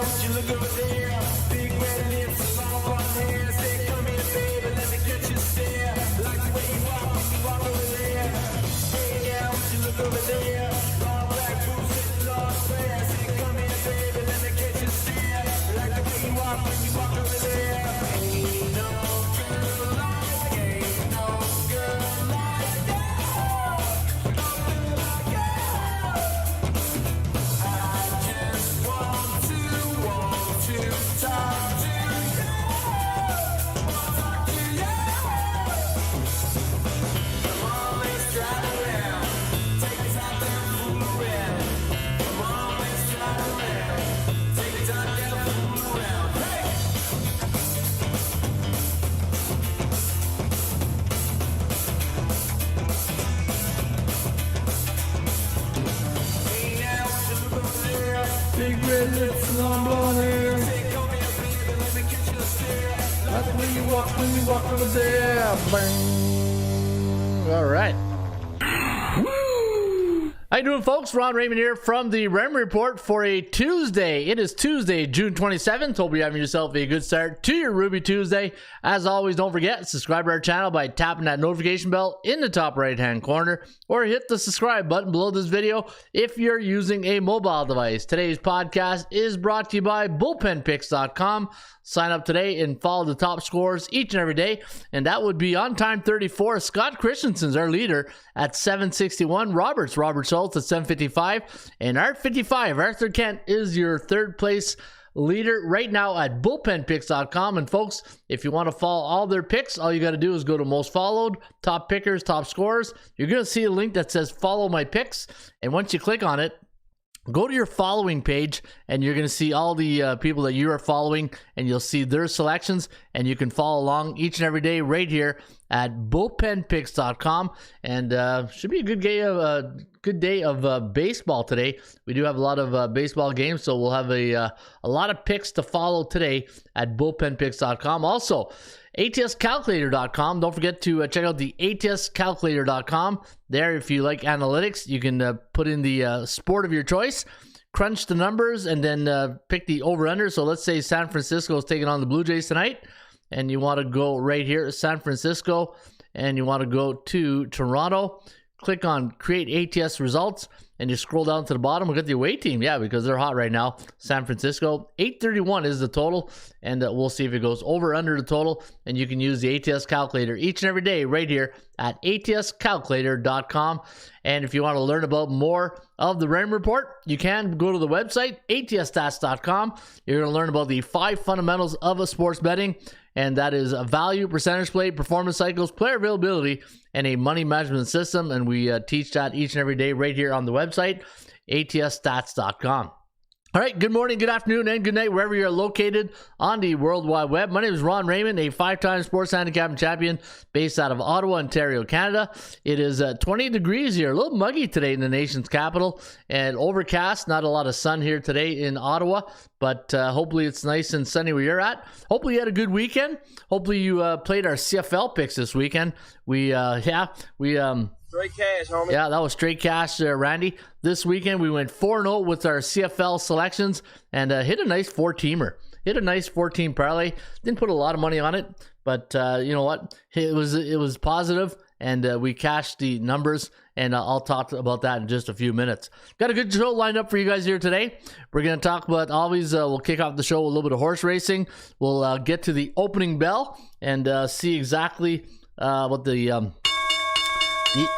would you look over there? Big red lips, long blonde hair. Say, come here, baby, let me get you stare. Like the way you walk over there. Hey, now would you look over there? Long black boots and long hair. Say, come here, baby, let me get you stare. Like the way you walk when you walk over there. Ain't no girl like, ain't no girl like that. No girl like that. I just want to talk to you. Talk to you. Come on, let's drive around. Take the top down, fool around. Come on, let's drive around. Take the top down, fool around. Hey! Hey, now, would you look over there? Big red lips, long blonde hair. Say, come here, baby, let me get you a stare. That's when you walk over there. Bang. All right. How you doing, folks? Ron Raymond here from the Raymond Report for a Tuesday. It is Tuesday, June 27th. Hope you're having yourself a good start to your Ruby Tuesday. As always, don't forget, subscribe to our channel by tapping that notification bell in the top right-hand corner, or hit the subscribe button below this video if you're using a mobile device. Today's podcast is brought to you by bullpenpicks.com. Sign up today and follow the top scores each and every day. And that would be on time 34. Scott Christensen's our leader at 761. Robert Schultz at 755. And Art 55. Arthur Kent is your third place leader right now at bullpenpicks.com. And folks, if you want to follow all their picks, all you got to do is go to most followed, top pickers, top scorers. You're going to see a link that says follow my picks. And once you click on it, go to your following page and you're going to see all the people that you are following, and you'll see their selections, and you can follow along each and every day right here at bullpenpicks.com. And should be a good day of baseball today. We do have a lot of baseball games, so we'll have a lot of picks to follow today at bullpenpicks.com. Also, ATScalculator.com. Don't forget to check out the ATScalculator.com. There, if you like analytics, you can put in the sport of your choice, crunch the numbers, and then pick the over-under. So let's say San Francisco is taking on the Blue Jays tonight, and you want to go right here, San Francisco, and you want to go to Toronto. Click on Create ATS Results, and you scroll down to the bottom. We'll get the away team, yeah, because they're hot right now. San Francisco, 831 is the total, and we'll see if it goes over or under the total, and you can use the ATS calculator each and every day right here at atscalculator.com. And if you want to learn about more of the Raymond Report, you can go to the website, atsstats.com. You're going to learn about the 5 fundamentals of a sports betting, and that is a value, percentage play, performance cycles, player availability, and a money management system. And we teach that each and every day right here on the website, atsstats.com. All right, good morning, good afternoon, and good night, wherever you're located on the World Wide Web. My name is Ron Raymond, a 5-time sports handicapping champion based out of Ottawa, Ontario, Canada. It is 20 degrees here, a little muggy today in the nation's capital, and overcast, not a lot of sun here today in Ottawa, but hopefully it's nice and sunny where you're at. Hopefully you had a good weekend. Hopefully you played our CFL picks this weekend. Straight cash, homie. Yeah, that was straight cash, Randy. This weekend, we went 4-0 with our CFL selections and hit a nice 4-teamer. Hit a nice 14 parlay. Didn't put a lot of money on it, but you know what? It was positive, and we cashed the numbers, and I'll talk about that in just a few minutes. Got a good show lined up for you guys here today. We're going to talk about, we'll kick off the show with a little bit of horse racing. We'll get to the opening bell and see exactly what the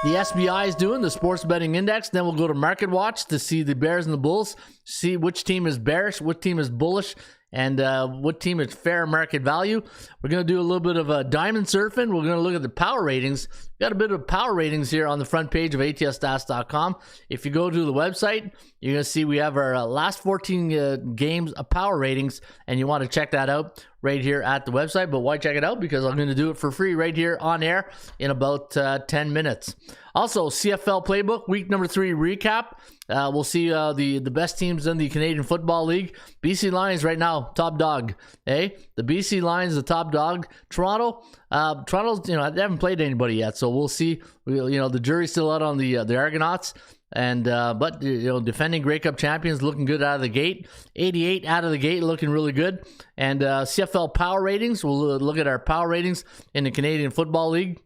SBI is doing, the sports betting index. Then we'll go to Market Watch to see the Bears and the Bulls, see which team is bearish, what team is bullish, and what team is fair market value. We're going to do a little bit of diamond surfing. We're going to look at the power ratings. Got a bit of power ratings here on the front page of ATSstats.com. If you go to the website, you're going to see we have our last 14 games of power ratings, and you want to check that out right here at the website. But why check it out? Because I'm going to do it for free right here on air in about 10 minutes. Also, CFL Playbook, week number 3 recap. We'll see the best teams in the Canadian Football League. BC Lions right now, top dog. Hey, the BC Lions, the top dog. Toronto's, they haven't played anybody yet, so we'll see. The jury's still out on the Argonauts. And but defending Grey Cup champions, looking good out of the gate. 88 out of the gate, looking really good. And CFL power ratings, we'll look at our power ratings in the Canadian Football League.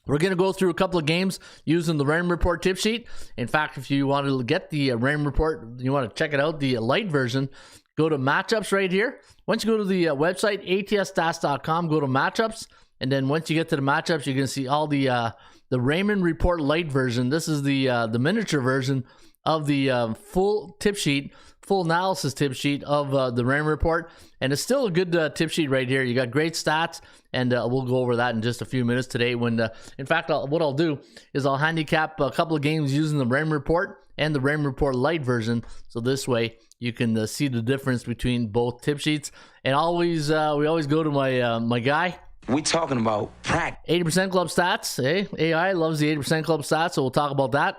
We're going to go through a couple of games using the Raymond Report tip sheet. In fact, if you want to get the Raymond Report, you want to check it out, the light version, go to matchups right here. Once you go to the website, atsstats.com, go to matchups. And then once you get to the matchups, you're going to see all the Raymond Report light version. This is the miniature version of the full tip sheet, full analysis tip sheet of the Raymond Report. And it's still a good tip sheet right here. You got great stats, and we'll go over that in just a few minutes today. When, in fact, what I'll do is I'll handicap a couple of games using the Raymond Report and the Raymond Report light version. So this way you can see the difference between both tip sheets. And always, we always go to my guy. We talking about practice. 80% club stats. AI loves the 80% club stats, so we'll talk about that.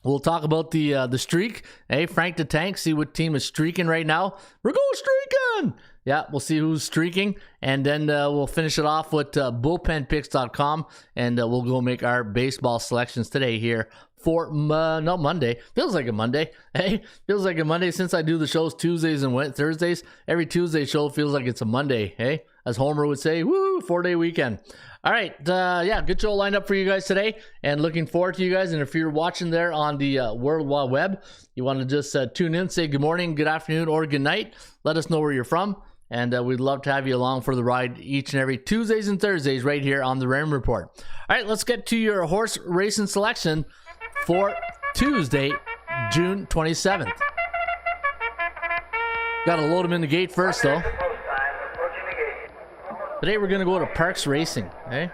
We'll talk about the streak. Frank the Tank, see what team is streaking right now. We're going streaking! Yeah, we'll see who's streaking. And then we'll finish it off with bullpenpicks.com. And we'll go make our baseball selections today here for, no, Monday. Feels like a Monday. Feels like a Monday since I do the shows Tuesdays and Thursdays. Every Tuesday show feels like it's a Monday, As Homer would say, woo, 4-day weekend. All right, good show lined up for you guys today, and looking forward to you guys. And if you're watching there on the World Wide Web, you want to just tune in, say good morning, good afternoon, or good night. Let us know where you're from, and we'd love to have you along for the ride each and every Tuesdays and Thursdays right here on the Raymond Report. All right, let's get to your horse racing selection for Tuesday, June 27th. Got to load them in the gate first, though. Today we're going to go to Parks Racing. We're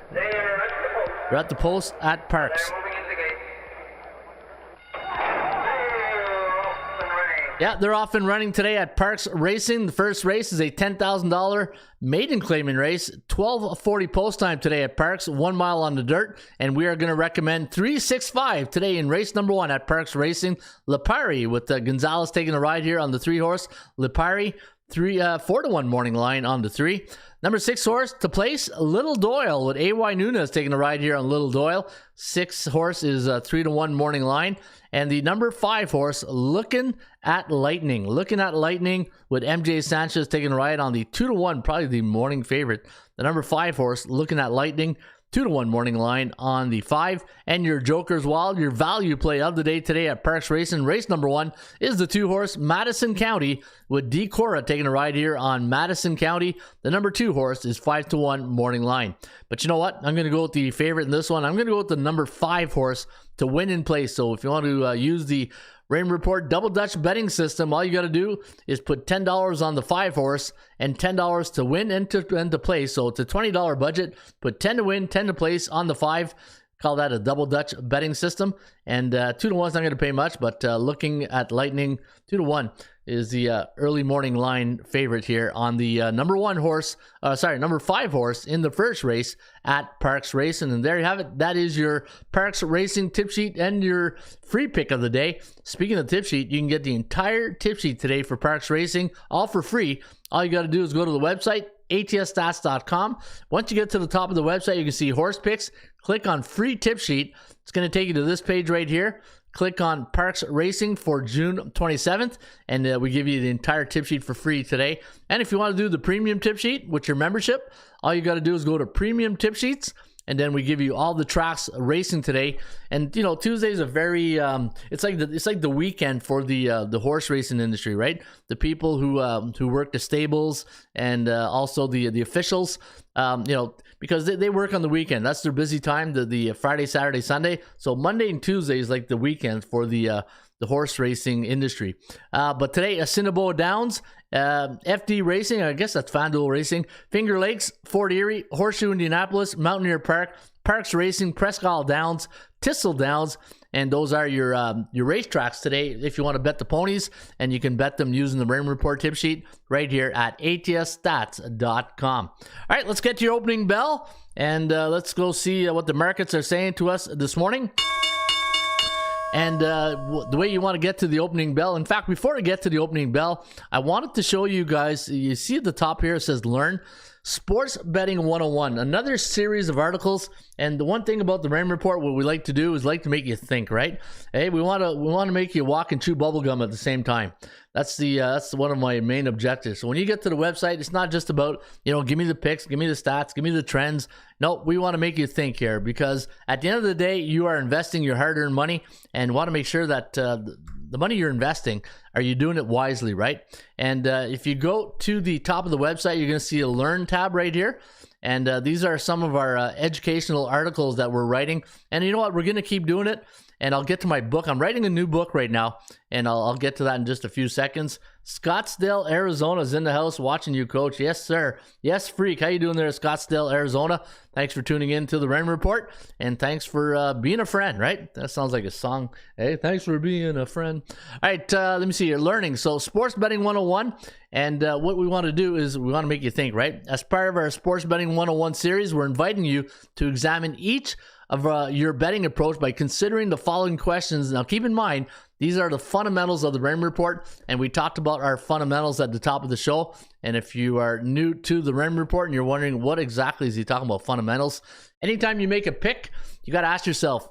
at the post at Parks. Yeah, they're off and running today at Parks Racing. The first race is a $10,000 maiden claiming race. 12:40 post time today at Parks, 1 mile on the dirt. And we are going to recommend 365 today in race number 1 at Parks Racing. Lipari with Gonzalez taking a ride here on the 3-horse. Lipari, 4-1 morning line on the 3. Number 6 horse to place, Little Doyle with A.Y. Nunez taking a ride here on Little Doyle. 6 horse is 3-1 morning line. And the number 5 horse, Looking at Lightning. Looking at Lightning with M.J. Sanchez taking a ride on the 2-1, probably the morning favorite. The number 5 horse, Looking at Lightning, 2-1 morning line on the 5. And your Joker's Wild, your value play of the day today at Parks Racing. Race number 1 is the 2-horse Madison County with D. Cora taking a ride here on Madison County. The number 2 horse is 5-1 morning line. But you know what? I'm going to go with the favorite in this one. I'm going to go with the number 5 horse to win in place. So if you want to use the Raymond Report Double Dutch betting system, all you got to do is put $10 on the 5 horse and $10 to win and to place. So it's a $20 budget. Put 10 to win, 10 to place on the 5. Call that a Double Dutch betting system. And 2-1 is not going to pay much, but Looking at Lightning, 2-1 is the early morning line favorite here on the number 5 horse in the first race at Parks Racing. And there you have it. That is your Parks Racing tip sheet and your free pick of the day. Speaking of tip sheet, you can get the entire tip sheet today for Parks Racing, all for free. All you got to do is go to the website, atsstats.com. Once you get to the top of the website, you can see horse picks. Click on free tip sheet. It's going to take you to this page right here. Click on Parks Racing for June 27th, and we give you the entire tip sheet for free today. And if you want to do the premium tip sheet with your membership, all you got to do is go to premium tip sheets, and then we give you all the tracks racing today. And you know, Tuesday is a very it's like the weekend for the horse racing industry, right? The people who work the stables and also the officials, because they work on the weekend. That's their busy time, the Friday, Saturday, Sunday. So Monday and Tuesday is like the weekend for the horse racing industry. But today, Assiniboia Downs, FD Racing, I guess that's FanDuel Racing, Finger Lakes, Fort Erie, Horseshoe Indianapolis, Mountaineer Park, Parks Racing, Presque Isle Downs, Thistle Downs, and those are your racetracks today if you want to bet the ponies, and you can bet them using the Raymond Report tip sheet right here at atsstats.com. All right, let's get to your opening bell, and let's go see what the markets are saying to us this morning. And the way you want to get to the opening bell, in fact, before I get to the opening bell, I wanted to show you guys, you see at the top here, it says learn. Sports Betting 101, another series of articles. And the one thing about the Raymond Report, what we like to do is like to make you think, right? Hey, we want to make you walk and chew bubblegum at the same time. That's one of my main objectives. So when you get to the website, it's not just about, give me the picks, give me the stats, give me the trends. No, we want to make you think here, because at the end of the day, you are investing your hard-earned money and want to make sure that the money you're investing, are you doing it wisely, right? And if you go to the top of the website, you're going to see a Learn tab right here. And these are some of our educational articles that we're writing. And you know what? We're going to keep doing it. And I'll get to my book. I'm writing a new book right now, and I'll get to that in just a few seconds. Scottsdale, Arizona is in the house watching you, Coach. Yes, sir. Yes, Freak. How you doing there, Scottsdale, Arizona? Thanks for tuning in to the Raymond Report, and thanks for being a friend, right? That sounds like a song. Hey, thanks for being a friend. All right, let me see. You're learning. So Sports Betting 101, and what we want to do is we want to make you think, right? As part of our Sports Betting 101 series, we're inviting you to examine each of your betting approach by considering the following questions. Now, keep in mind, these are the fundamentals of the Raymond Report, and we talked about our fundamentals at the top of the show. And if you are new to the Raymond Report and you're wondering what exactly is he talking about fundamentals, anytime you make a pick, you got to ask yourself,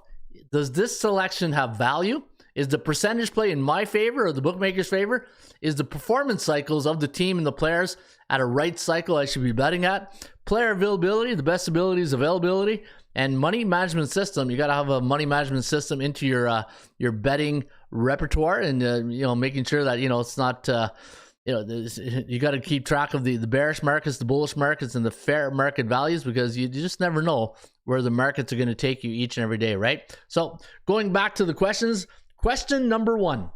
does this selection have value? Is the percentage play in my favor or the bookmaker's favor? Is the performance cycles of the team and the players at a right cycle I should be betting at? Player availability, the best ability is availability. And money management system, you got to have a money management system into your betting repertoire, and making sure that it's not you got to keep track of the bearish markets, the bullish markets, and the fair market values, because you just never know where the markets are going to take you each and every day, right? So going back to the questions, question number 1.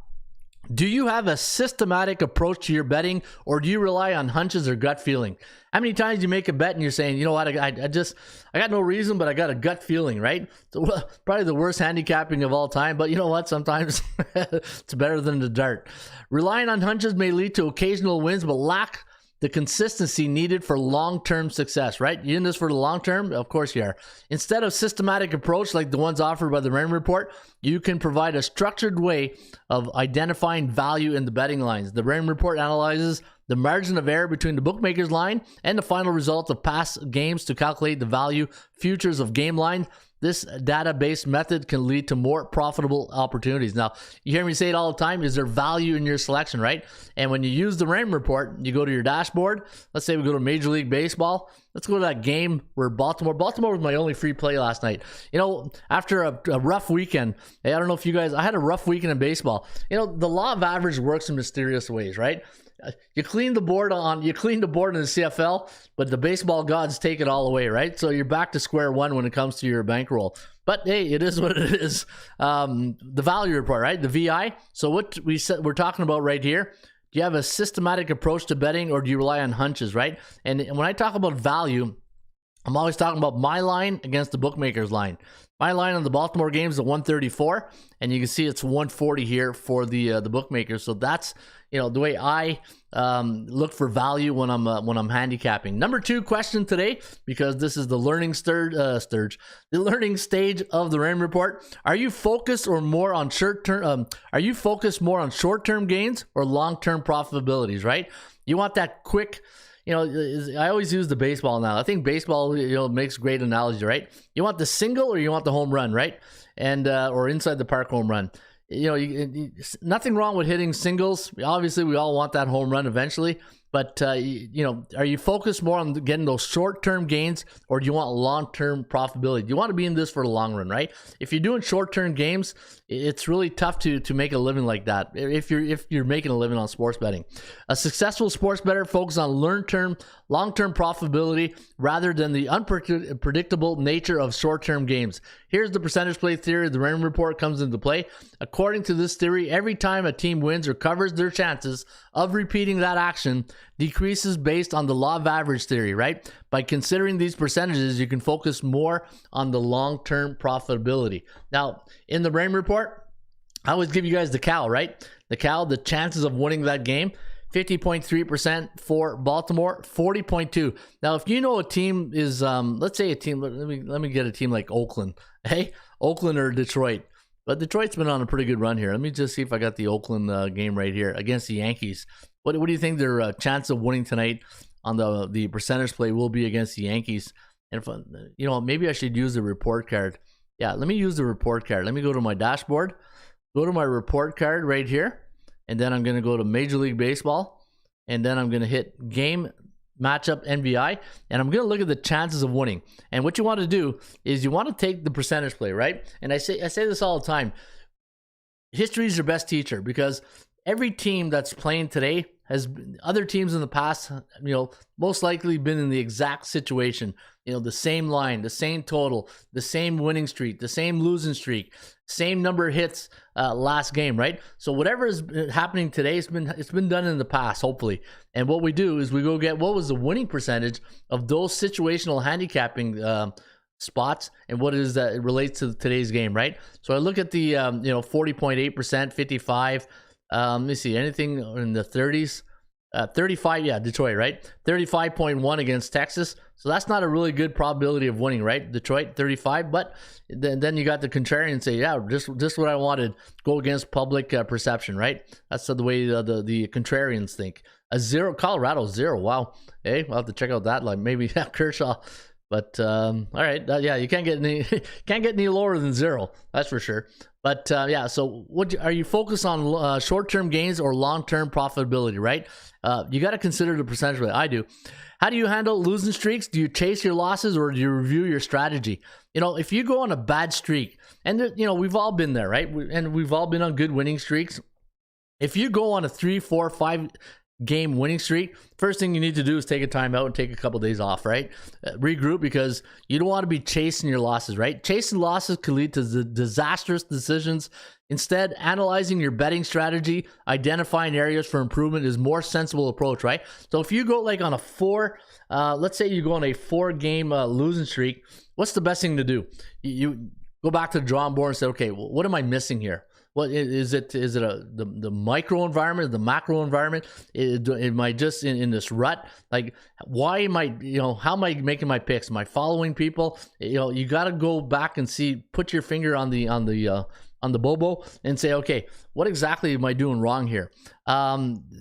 Do you have a systematic approach to your betting, or do you rely on hunches or gut feeling? How many times do you make a bet and you're saying, you know what, I got no reason, but I got a gut feeling, right? So, probably the worst handicapping of all time, but you know what, sometimes it's better than the dart. Relying on hunches may lead to occasional wins, but lack the consistency needed for long-term success, right? You in this for the long term? Of course you are. Instead of systematic approach like the ones offered by the Raymond Report, you can provide a structured way of identifying value in the betting lines. The Raymond Report analyzes the margin of error between the bookmaker's line and the final result of past games to calculate the value futures of game line. This database method can lead to more profitable opportunities. Now, you hear me say it all the time, is there value in your selection, right? And when you use the Raymond Report, you go to your dashboard. Let's say we go to Major League Baseball. Let's go to that game where Baltimore was my only free play last night. After a rough weekend, hey, I don't know if you guys, I had a rough weekend in baseball. The law of average works in mysterious ways, right? You clean the board in the CFL, but the baseball gods take it all away, right? So you're back to square one when it comes to your bankroll. But hey, it is what it is. The value report, right? The VI. So what we're talking about right here. Do you have a systematic approach to betting, or do you rely on hunches, right? And when I talk about value, I'm always talking about my line against the bookmaker's line. My line on the Baltimore game is at 134, and you can see it's 140 here for the bookmakers. So that's the way I look for value when I'm handicapping. Number 2 question today, because this is the learning the learning stage of the Raymond Report. Are you focused more on short-term gains or long-term profitabilities? Right? You want that quick. I always use the baseball now. I think baseball, makes great analogy, right? You want the single or you want the home run, right? And or inside the park home run. Nothing wrong with hitting singles. Obviously, we all want that home run eventually. But, are you focused more on getting those short-term gains, or do you want long-term profitability? Do you want to be in this for the long run, right? If you're doing short-term games, it's really tough to make a living like that if you're making a living on sports betting. A successful sports bettor focuses on long-term profitability rather than the unpredictable nature of short-term games. Here's the percentage play theory. The Raymond Report comes into play. According to this theory, every time a team wins or covers, their chances of repeating that action decreases based on the law of average theory, right? By considering these percentages, you can focus more on the long-term profitability. Now, in the Raymond Report, I always give you guys the cow, right? The chances of winning that game, 50.3% for Baltimore, 40.2%. Now, if you know a team is, let's say a team, let me get a team like Oakland. Hey, Oakland or Detroit. But Detroit's been on a pretty good run here. Let me just see if I got the Oakland game right here against the Yankees. What do you think their chance of winning tonight on the percentage play will be against the Yankees. And if, you know, maybe I should use the report card. Yeah, let me use the report card. Let me go to my dashboard, go to my report card right here, and then I'm going to go to Major League Baseball, and then I'm going to hit game matchup NBI, and I'm going to look at the chances of winning. And what you want to do is you want to take the percentage play, right? And I say this all the time. History is your best teacher, because every team that's playing today has other teams in the past, you know, most likely been in the exact situation. You know, the same line, the same total, the same winning streak, the same losing streak, same number of hits last game, right? So whatever is happening today, it's been done in the past, hopefully. And what we do is we go get what was the winning percentage of those situational handicapping spots, and what it is that it relates to today's game, right? So I look at the you know, 40.8%, 55. Let me see, anything in the 30s. 35, yeah, Detroit, right? 35.1 against Texas. So that's not a really good probability of winning, right? Detroit, 35. But then you got the contrarian say, yeah, just what I wanted. Go against public perception, right? That's the way the contrarians think. A 0, Colorado 0. Wow. Hey, I'll have to check out that line. Maybe Kershaw. But all right, yeah, you can't get any lower than 0. That's for sure. But yeah, so are you focused on short-term gains or long-term profitability, right? You got to consider the percentage rate. I do. How do you handle losing streaks? Do you chase your losses, or do you review your strategy? You know, if you go on a bad streak, and you know, we've all been there, right? And we've all been on good winning streaks. If you go on a 3, 4, 5 game winning streak, first thing you need to do is take a time out and take a couple days off, right? Regroup, because you don't want to be chasing your losses, right? Chasing losses could lead to disastrous decisions. Instead, analyzing your betting strategy, identifying areas for improvement is more sensible approach, right? So if you go like on a let's say you go on a 4-game losing streak, what's the best thing to do? You go back to the drawing board and say, okay, well, what am I missing here? What is it? Is it the micro environment, the macro environment? Am I just in this rut? Like, why am I? You know, how am I making my picks? Am I following people? You know, you got to go back and see. Put your finger on the bobo and say, okay, what exactly am I doing wrong here?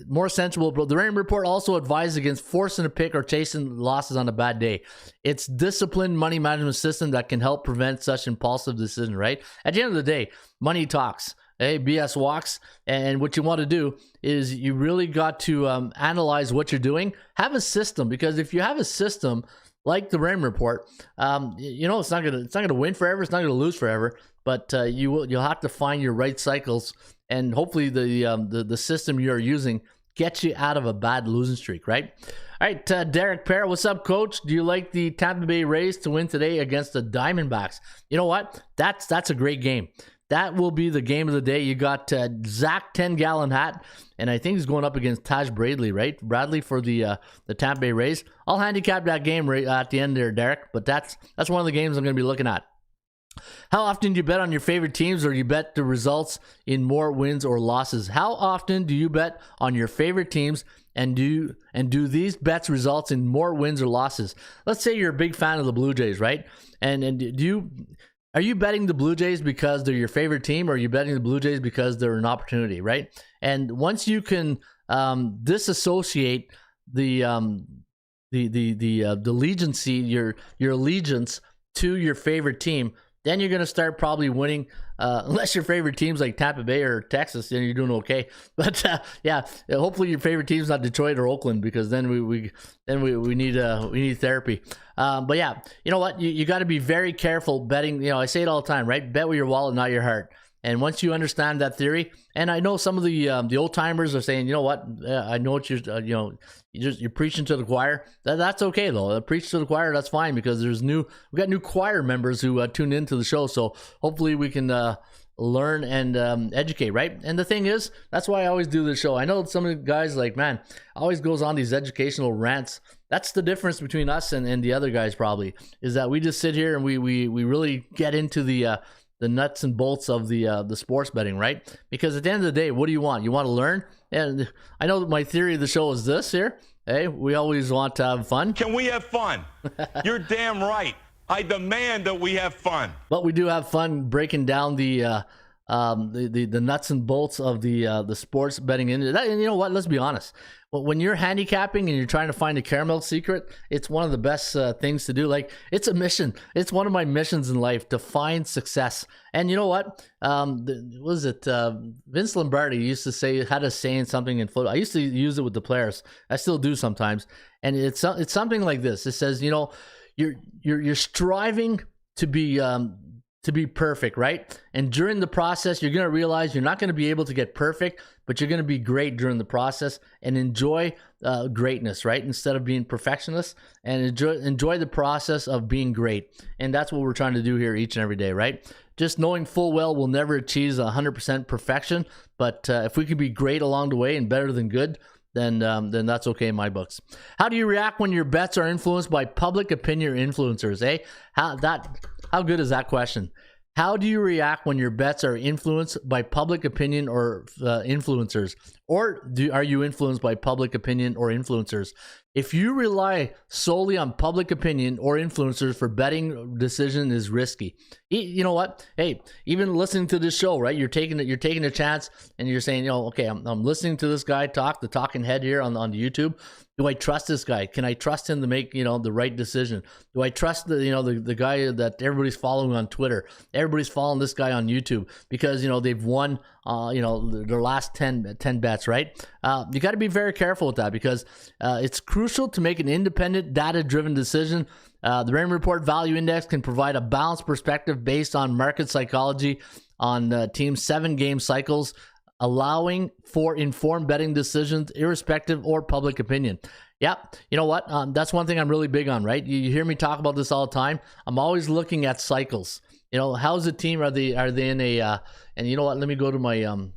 More sensible. The Raymond Report also advises against forcing a pick or chasing losses on a bad day. It's disciplined money management system that can help prevent such impulsive decisions, right? At the end of the day, money talks. Hey, BS walks. And what you want to do is you really got to analyze what you're doing. Have a system, because if you have a system like the Raymond Report, you know, it's not gonna win forever. It's not gonna lose forever. But you'll have to find your right cycles, and hopefully the system you're using gets you out of a bad losing streak, right? All right, Derek Pear, what's up, Coach? Do you like the Tampa Bay Rays to win today against the Diamondbacks? You know what? That's a great game. That will be the game of the day. You got Zach 10-gallon hat, and I think he's going up against Taj Bradley, right? Bradley for the Tampa Bay Rays. I'll handicap that game right at the end there, Derek. But that's one of the games I'm going to be looking at. How often do you bet on your favorite teams, or you bet the results in more wins or losses? How often do you bet on your favorite teams, and do these bets result in more wins or losses? Let's say you're a big fan of the Blue Jays, right? And are you betting the Blue Jays because they're your favorite team, or are you betting the Blue Jays because they're an opportunity, right? And once you can disassociate the allegiance, your allegiance to your favorite team, then you're going to start probably winning, unless your favorite team's like Tampa Bay or Texas, then you're doing okay. But yeah, hopefully your favorite team's not Detroit or Oakland, because then we need therapy. But yeah, you know what? You got to be very careful betting. You know, I say it all the time, right? Bet with your wallet, not your heart. And once you understand that theory, and I know some of the old timers are saying, you know what? I know what you're preaching to the choir. That's okay though. Preach to the choir, that's fine, because we got new choir members who tune into the show. So hopefully we can learn and educate, right? And the thing is, that's why I always do this show. I know some of the guys like, man, always goes on these educational rants. That's the difference between us and the other guys probably, is that we just sit here and we really get into the nuts and bolts of the sports betting, right? Because at the end of the day, what do you want? You want to learn? And I know that my theory of the show is this here. Hey, we always want to have fun. Can we have fun? You're damn right. I demand that we have fun. But we do have fun breaking down the the nuts and bolts of the sports betting industry. And you know what? Let's be honest. When you're handicapping and you're trying to find a caramel secret, it's one of the best things to do. Like, it's a mission. It's one of my missions in life to find success. And you know what? Vince Lombardi used to say, had a saying something in football. I used to use it with the players. I still do sometimes. And it's something like this. It says, you know, you're striving to be perfect, right? And during the process, you're going to realize you're not going to be able to get perfect, but you're going to be great during the process and enjoy greatness, right? Instead of being perfectionist, and enjoy the process of being great. And that's what we're trying to do here each and every day, right? Just knowing full well we'll never achieve 100% perfection, but if we can be great along the way and better than good, then that's okay in my books. How do you react when your bets are influenced by public opinion influencers, eh? How good is that question? How do you react when your bets are influenced by public opinion or influencers? Or are you influenced by public opinion or influencers? If you rely solely on public opinion or influencers for betting decision is risky. You know what? Hey, even listening to this show, right? You're taking a chance and you're saying, you know, okay, I'm listening to this guy talk, the talking head here on YouTube. Do I trust this guy? Can I trust him to make, you know, the right decision? Do I trust the guy that everybody's following on Twitter? Everybody's following this guy on YouTube because, you know, they've won their last 10 bets, right? You got to be very careful with that because it's crucial to make an independent, data-driven decision. The Raymond Report Value Index can provide a balanced perspective based on market psychology on teams' 7-game cycles, allowing for informed betting decisions irrespective or public opinion. Yeah, you know what? That's one thing I'm really big on, right? You hear me talk about this all the time. I'm always looking at cycles. You know, how's the team? Are they in a? And you know what? Let me go to my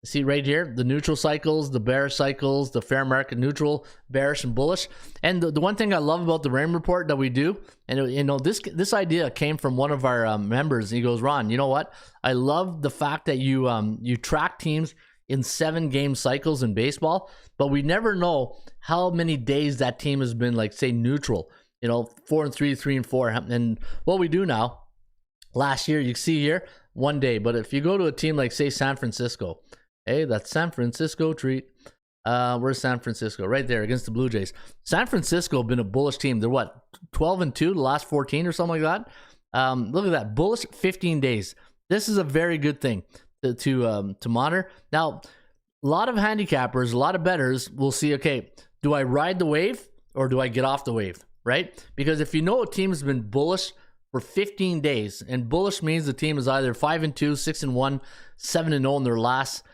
see right here, the neutral cycles, the bearish cycles, the fair market neutral, bearish and bullish. And the one thing I love about the Raymond Report that we do, and you know, this idea came from one of our members. He goes, Ron, you know what? I love the fact that you track teams in 7-game cycles in baseball, but we never know how many days that team has been, like, say, neutral. You know, 4-3, 3-4, and what we do now. Last year, you see here, 1 day, but if you go to a team like, say, San Francisco. Hey, that's San Francisco treat. Where's San Francisco? Right there against the Blue Jays. San Francisco been a bullish team. They're what, 12-2 the last 14 or something like that. Look at that, bullish 15 days. This is a very good thing to monitor. Now, a lot of handicappers, a lot of bettors will see, okay, do I ride the wave or do I get off the wave, right? Because if you know a team has been bullish for 15 days, and bullish means the team is either 5-2, 6-1, 7-0 in their last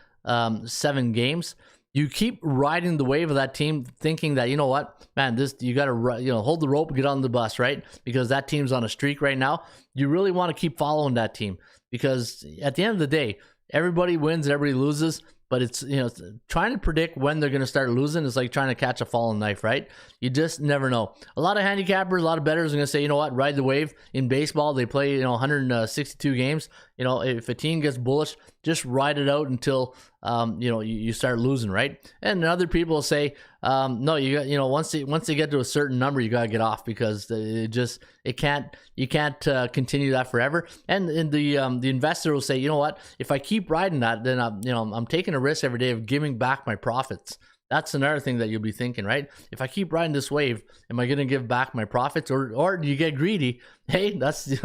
7 games. You keep riding the wave of that team, thinking that, you know what, man, you got to hold the rope and get on the bus, right? Because that team's on a streak right now. You really want to keep following that team because at the end of the day, everybody wins, everybody loses. But it's, you know, trying to predict when they're going to start losing is like trying to catch a falling knife, right? You just never know. A lot of handicappers, a lot of bettors are going to say, you know what, ride the wave. In baseball, they play, you know, 162 games. You know, if a team gets bullish, just ride it out until, you start losing, right? And other people say, no, you got, you know, once they get to a certain number, you got to get off because you can't continue that forever. And the investor will say, you know what, if I keep riding that, then I'm taking a risk every day of giving back my profits. That's another thing that you'll be thinking, right? If I keep riding this wave, am I going to give back my profits, or do you get greedy? Hey, that's the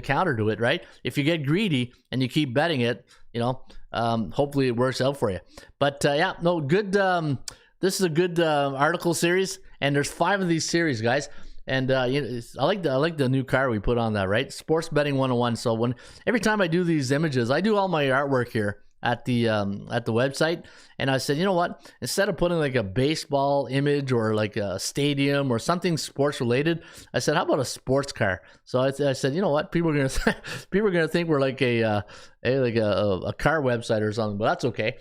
counter to it, right? If you get greedy and you keep betting it, you know, hopefully it works out for you. But good. This is a good article series, and there's 5 of these series, guys. And I like the new car we put on that, right? Sports Betting 101. So every time I do these images, I do all my artwork here at the website, and I said, you know what, instead of putting like a baseball image or like a stadium or something sports related, I said, how about a sports car? So I said, you know what, people are gonna think we're like a car website or something, but that's okay.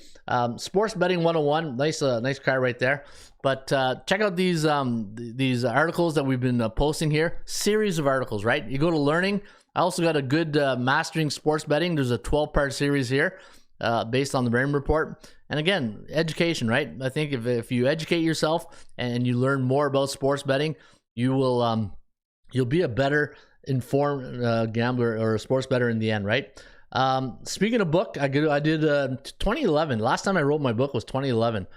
Sports Betting 101, nice car right there. But check out these articles that we've been posting here, series of articles, right? You go to learning. I also got a good mastering sports betting. There's a 12-part series here. Based on the Raymond Report. And again, education, right? I think if you educate yourself and you learn more about sports betting, you will you'll be a better informed gambler or a sports bettor in the end, right? Speaking of book, I did 2011. Last time I wrote my book was 2011.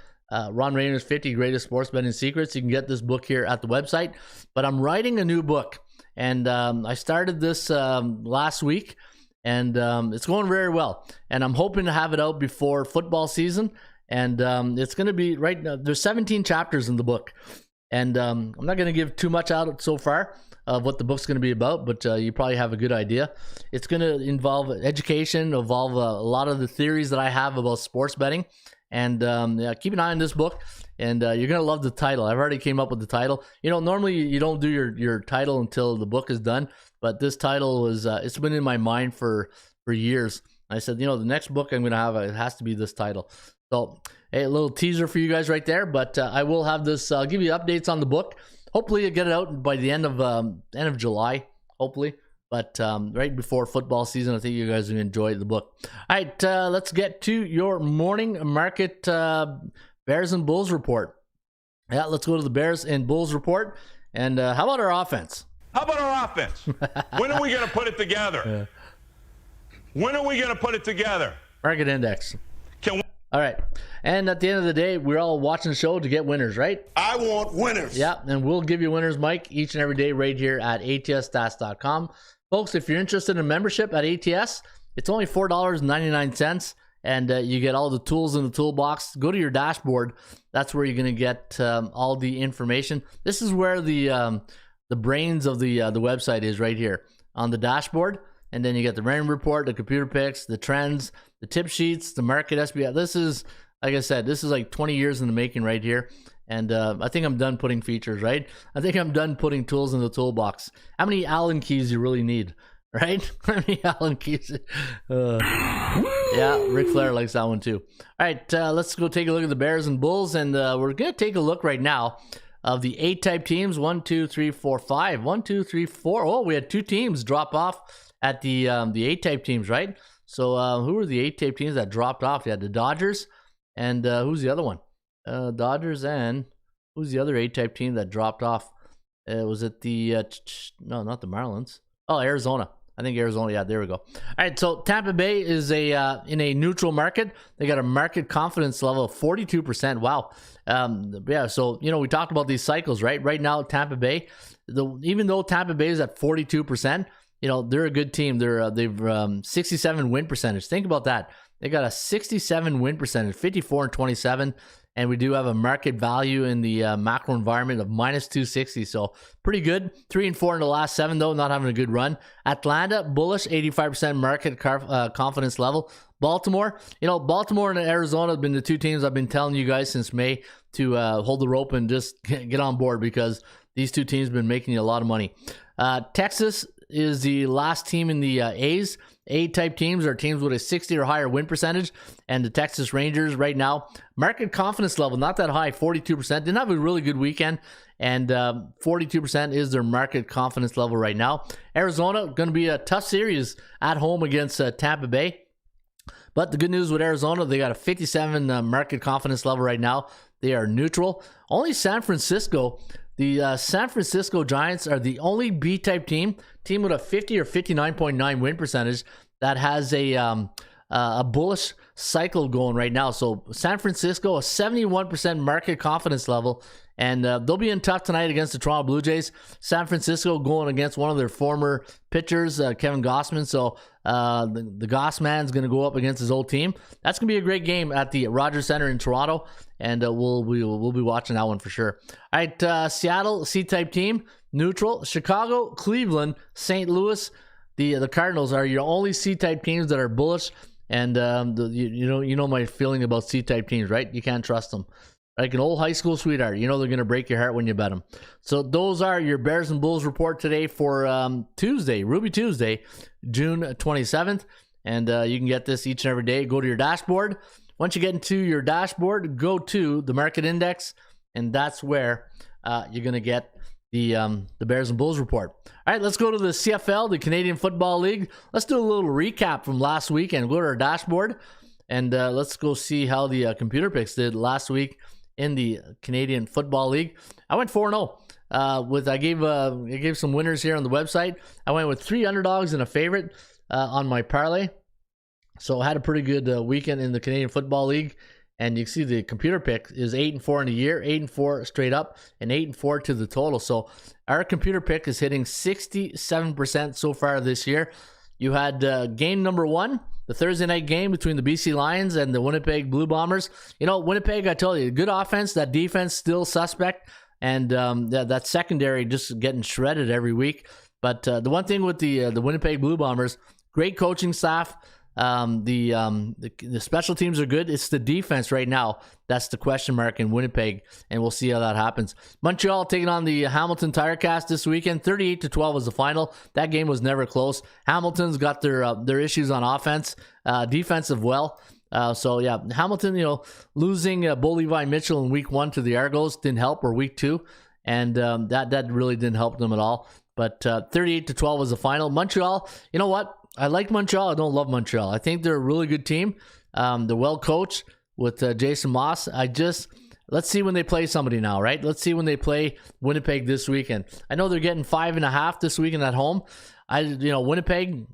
Ron Raymond's 50 Greatest Sports Betting Secrets. You can get this book here at the website. But I'm writing a new book, and I started this last week, and it's going very well. And I'm hoping to have it out before football season. And it's going to be right now. There's 17 chapters in the book, and I'm not going to give too much out so far of what the book's going to be about, but you probably have a good idea. It's going to involve education, involve a lot of the theories that I have about sports betting. And keep an eye on this book, and you're going to love the title. I've already came up with the title. Normally you don't do your title until the book is done, but this title was, it's been in my mind for years. I said, the next book I'm going to have, it has to be this title. So a little teaser for you guys right there, but I will have this, I'll give you updates on the book. Hopefully you'll get it out by the end of July, hopefully. But right before football season, I think you guys are going to enjoy the book. All right, let's get to your morning market Bears and Bulls report. Yeah, let's go to the Bears and Bulls report. And how about our offense? How about our offense? When are we going to put it together? When are we going to put it together? Market index. Can we? All right. And at the end of the day, we're all watching the show to get winners, right? I want winners. Yeah, and we'll give you winners, Mike, each and every day right here at atsstats.com. Folks, if you're interested in membership at ATS, it's only $4.99, and you get all the tools in the toolbox. Go to your dashboard. That's where you're going to get all the information. This is where the brains of the website is, right here on the dashboard. And then you get the Raymond Report, the computer picks, the trends, the tip sheets, the market SBI. This is, like I said, this is like 20 years in the making right here. And I think I'm done putting features, right? I think I'm done putting tools in the toolbox. How many Allen keys you really need, right? How many Allen keys? Yeah, Ric Flair likes that one too. All right, let's go take a look at the Bears and Bulls. And we're going to take a look right now of the 8-type teams. 1, 2, 3, 4, 5. 1, 2, 3, 4. Oh, we had 2 teams drop off at the 8-type teams, right? So who were the 8-type teams that dropped off? You had the Dodgers, and who's the other one? Dodgers, and who's the other 8-type team that dropped off? Was it the no, not the Marlins. Oh, Arizona. I think Arizona. Yeah, there we go. All right, so Tampa Bay is in a neutral market. They got a market confidence level of 42%. Wow. Yeah, so we talked about these cycles, right? Right now, Tampa Bay, even though Tampa Bay is at 42%, they're a good team. They've 67 win percentage. Think about that. They got a 67 win percentage, 54-27. And we do have a market value in the macro environment of minus 260. So pretty good. 3-4 in the last 7, though, not having a good run. Atlanta, bullish, 85% market confidence level. Baltimore, Baltimore and Arizona have been the 2 teams I've been telling you guys since May to hold the rope and just get on board, because these 2 teams have been making you a lot of money. Texas is the last team in the A's. A-type teams are teams with a 60 or higher win percentage, and the Texas Rangers right now, market confidence level, not that high, 42%. Didn't have a really good weekend, and 42% is their market confidence level right now. Arizona, going to be a tough series at home against Tampa Bay. But the good news with Arizona, they got a 57 market confidence level right now. They are neutral. Only San Francisco, the San Francisco Giants are the only B-type team with a 50 or 59.9 win percentage that has a bullish cycle going right now. So San Francisco, a 71% market confidence level, and they'll be in tough tonight against the Toronto Blue Jays. San Francisco going against one of their former pitchers, Kevin Gausman. So the Gossman's going to go up against his old team. That's going to be a great game at the Rogers Center in Toronto, and we'll be watching that one for sure. All right, Seattle, C-type team, neutral. Chicago, Cleveland, St. Louis. The Cardinals are your only C-type teams that are bullish, and you know my feeling about C-type teams, right? You can't trust them. Like an old high school sweetheart, they're going to break your heart when you bet them. So those are your Bears and Bulls report today for Tuesday, Ruby Tuesday, June 27th. And you can get this each and every day. Go to your dashboard. Once you get into your dashboard, go to the market index, and that's where you're going to get the Bears and Bulls report. All right, let's go to the CFL, the Canadian Football League. Let's do a little recap from last week and go to our dashboard. And let's go see how the computer picks did last week in the Canadian Football League. I went 4-0. I gave some winners here on the website. I went with 3 underdogs and a favorite on my parlay. So I had a pretty good weekend in the Canadian Football League. And you can see the computer pick is 8-4 in a year, 8-4 straight up, and 8-4 to the total. So our computer pick is hitting 67% so far this year. You had game number 1, the Thursday night game between the BC Lions and the Winnipeg Blue Bombers. You know, Winnipeg, I told you, good offense. That defense still suspect, and that secondary just getting shredded every week. But the one thing with the Winnipeg Blue Bombers, great coaching staff. The special teams are good. It's the defense right now that's the question mark in Winnipeg, and we'll see how that happens. Montreal taking on the Hamilton Tirecast this weekend. 38-12 was the final. That game was never close. Hamilton's got their issues on offense, defensive well. So yeah, Hamilton, losing Bo Levi Mitchell in week 1 to the Argos didn't help, or week 2, and that really didn't help them at all. But 38-12 was the final. Montreal, you know what? I like Montreal. I don't love Montreal. I think they're a really good team. They're well coached with Jason Moss. Let's see when they play somebody now, right? Let's see when they play Winnipeg this weekend. I know they're getting 5.5 this weekend at home. Winnipeg.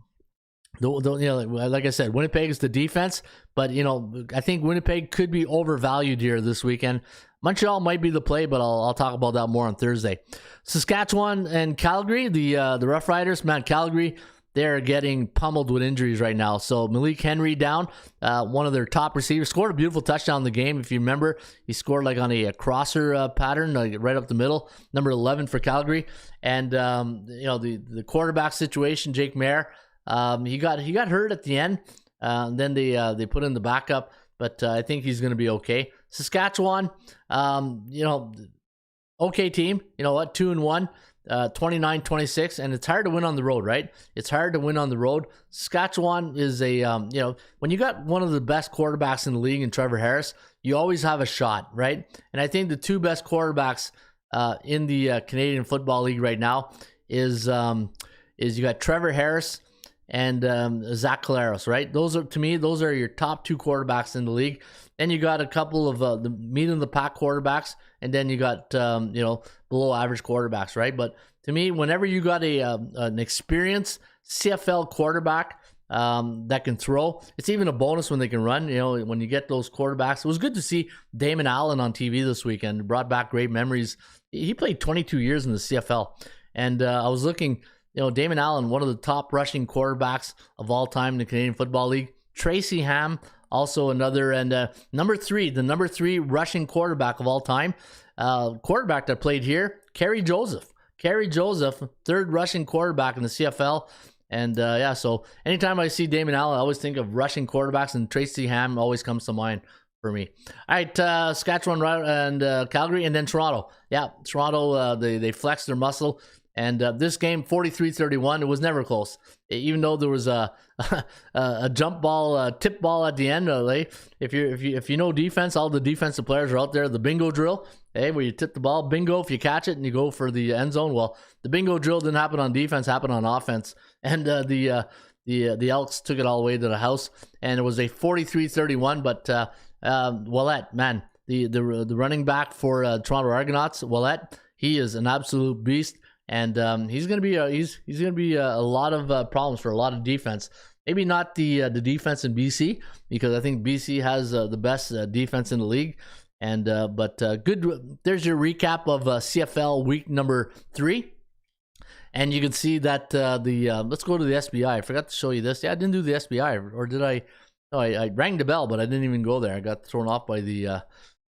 Like I said, Winnipeg is the defense, but I think Winnipeg could be overvalued here this weekend. Montreal might be the play, but I'll talk about that more on Thursday. Saskatchewan and Calgary, the Rough Riders, man, Calgary. They're getting pummeled with injuries right now. So Malik Henry down, one of their top receivers, scored a beautiful touchdown in the game. If you remember, he scored like on a crosser pattern, like right up the middle, number 11 for Calgary. And the quarterback situation, Jake Mayer, he got hurt at the end. Then they put in the backup, but I think he's going to be okay. Saskatchewan, okay team. You know what? 2-1. 29-26, and it's hard to win on the road, right? It's hard to win on the road. Saskatchewan is when you got one of the best quarterbacks in the league in Trevor Harris, you always have a shot, right? And I think the 2 best quarterbacks in the Canadian Football League right now is you got Trevor Harris and Zach Collaros, right? Those are your top 2 quarterbacks in the league. Then you got a couple of the meat of the pack quarterbacks, and then you got below average quarterbacks, right? But to me, whenever you got an experienced CFL quarterback that can throw, it's even a bonus when they can run. When you get those quarterbacks, it was good to see Damon Allen on TV this weekend. It brought back great memories. He played 22 years in the CFL, and I was looking. Damon Allen, one of the top rushing quarterbacks of all time in the Canadian Football League. Tracy Ham, also another, and the number 3 rushing quarterback of all time. Quarterback that played here, Kerry Joseph, 3rd rushing quarterback in the CFL. And so anytime I see Damon Allen, I always think of rushing quarterbacks, and Tracy Ham always comes to mind for me. All right, Saskatchewan and Calgary, and then Toronto. Yeah, Toronto, they flexed their muscle. And this game, 43-31, it was never close. Even though there was a jump ball, tip ball at the end. If you know defense, all the defensive players are out there. The bingo drill, where you tip the ball, bingo if you catch it and you go for the end zone. Well, the bingo drill didn't happen on defense, happened on offense. And the Elks took it all the way to the house, and it was a 43-31. But Ouellette, man, the running back for Toronto Argonauts, Ouellette, he is an absolute beast. And he's gonna be a lot of problems for a lot of defense. Maybe not the defense in BC, because I think BC has the best defense in the league. And but good. There's your recap of CFL week number 3, and you can see that let's go to the SBI. I forgot to show you this. Yeah, I didn't do the SBI, or did I? No, I rang the bell, but I didn't even go there. I got thrown off by the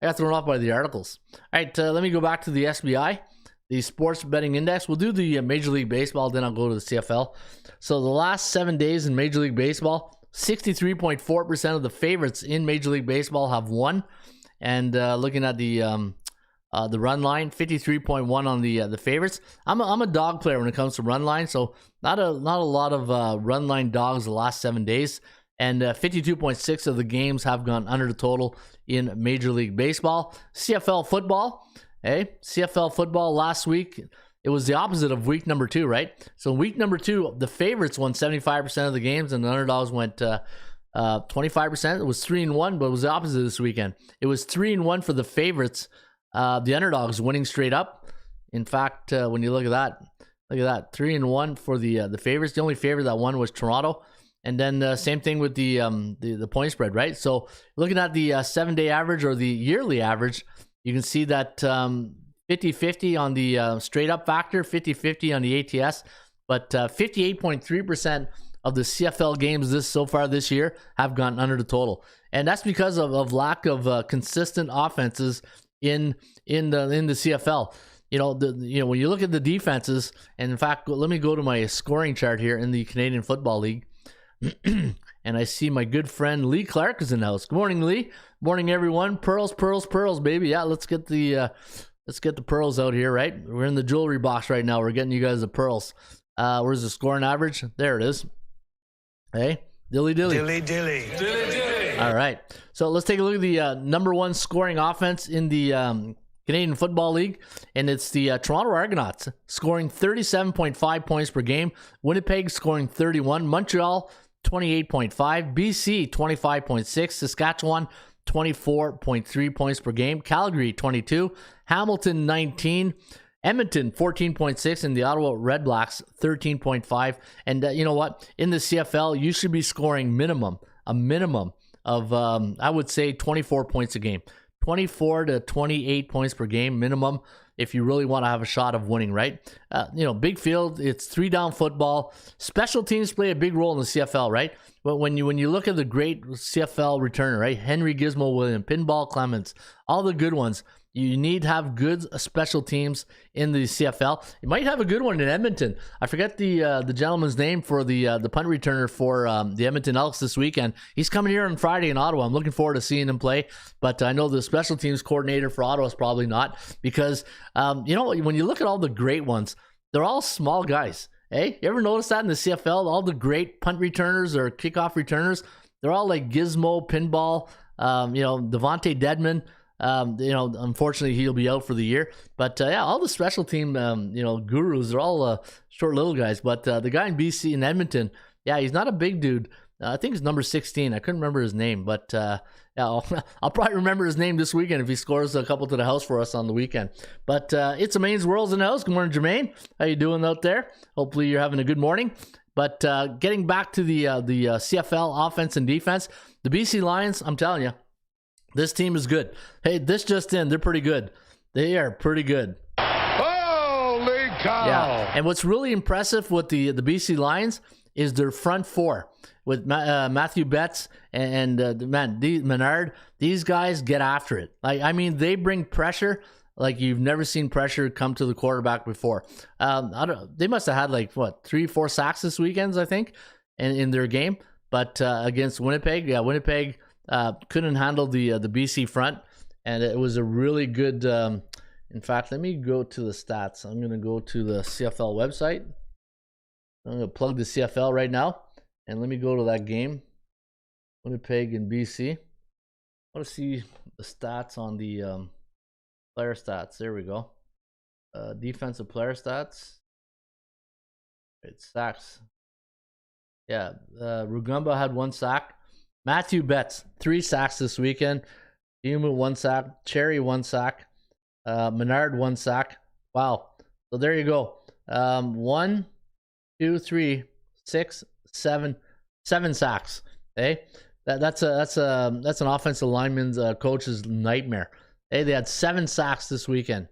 articles. All right, let me go back to the SBI. The sports betting index. We'll do the Major League Baseball, then I'll go to the CFL. So the last 7 days in Major League Baseball, 63.4% of the favorites in Major League Baseball have won. And looking at the run line, 53.1 on the favorites. I'm a dog player when it comes to run line, so not a lot of run line dogs the last 7 days. And 52.6 of the games have gone under the total in Major League Baseball. CFL football. CFL football last week, it was the opposite of week number 2, right? So week number 2, the favorites won 75% of the games, and the underdogs went 25%. It was 3-1, but it was the opposite this weekend. It was 3-1 for the favorites, the underdogs winning straight up, In fact, when you look at that, 3-1 for the favorites. The only favorite that won was Toronto. And then same thing with the point spread, right? So looking at the 7-day average or the yearly average, you can see that 50-50 on the straight up factor, 50-50 on the ATS, but 58.3% of the CFL games so far this year have gone under the total. And that's because of lack of consistent offenses in the CFL. When you look at the defenses, and in fact, let me go to my scoring chart here in the Canadian Football League. And I see my good friend Lee Clark is in the house. Good morning, Lee. Morning, everyone. Pearls, baby. Yeah, let's get the pearls out here, right? We're in the jewelry box right now. We're getting you guys the pearls. Where's the scoring average? There it is. Hey, dilly. All right. So let's take a look at the number one scoring offense in the Canadian Football League, and it's the Toronto Argonauts scoring 37.5 points per game. Winnipeg scoring 31. Montreal 28.5. BC 25.6. Saskatchewan 24.3 points per game. Calgary 22. Hamilton 19. Edmonton 14.6, and the Ottawa Red Blacks 13.5. And you know what? In the CFL, you should be scoring a minimum of I would say 24 points a game. 24 to 28 points per game minimum if you really want to have a shot of winning, right? Big field, it's 3-down football. Special teams play a big role in the CFL, right? But when you look at the great CFL returner, right? Henry Gizmo William, Pinball Clements, all the good ones, you need to have good special teams in the CFL. You might have a good one in Edmonton. I forget the gentleman's name for the punt returner for the Edmonton Elks this weekend. He's coming here on Friday in Ottawa. I'm looking forward to seeing him play. But I know the special teams coordinator for Ottawa is probably not, because when you look at all the great ones, they're all small guys. Hey, you ever notice that in the CFL? All the great punt returners or kickoff returners, they're all like Gizmo, Pinball, Devontae Dedman. Unfortunately, he'll be out for the year. But all the special team, gurus are all short little guys. But the guy in BC in Edmonton, he's not a big dude. I think he's number 16. I couldn't remember his name, but I'll probably remember his name this weekend if he scores a couple to the house for us on the weekend. But it's Jermaine's World's in the house. Good morning, Jermaine. How you doing out there? Hopefully you're having a good morning. But getting back to the CFL offense and defense, the BC Lions, I'm telling you, this team is good. Hey, this just in, they're pretty good. They are pretty good. Holy cow! Yeah, and what's really impressive with the BC Lions is their front four with Matthew Betts and Menard. These guys get after it. They bring pressure like you've never seen pressure come to the quarterback before. They must have had 3-4 sacks this weekend, I think, in their game. But against Winnipeg, Winnipeg couldn't handle the BC front, and it was a really good. In fact, let me go to the stats. I'm going to go to the CFL website. I'm going to plug the CFL right now, and let me go to that game, Winnipeg and BC. I want to see the stats on the player stats. There we go. Defensive player stats. It's sacks. Rugamba had 1 sack. Matthew Betts, 3 sacks this weekend. Yuma, 1 sack. Cherry, 1 sack. Menard, 1 sack. Wow. So there you go. 1, 2, 3, 6, 7 sacks. Hey, that's an offensive lineman's coach's nightmare. Hey, they had 7 sacks this weekend.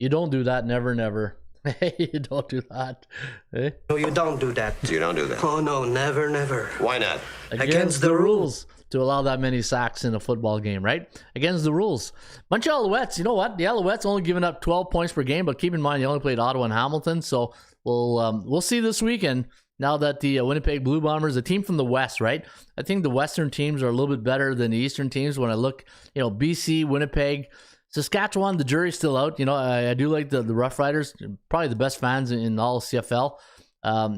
You don't do that, never. Hey, you don't do that. Hey? No, you don't do that. You don't do that. Oh, no, never. Why not? Against the rules to allow that many sacks in a football game, right? Against the rules. Bunch of Alouettes, you know what? The Alouettes only giving up 12 points per game, but keep in mind they only played Ottawa and Hamilton, so we'll see this weekend now that the Winnipeg Blue Bombers, a team from the West, right? I think the Western teams are a little bit better than the Eastern teams when I look, BC, Winnipeg, Saskatchewan, the jury's still out. I do like the Rough Riders, probably the best fans in all of CFL.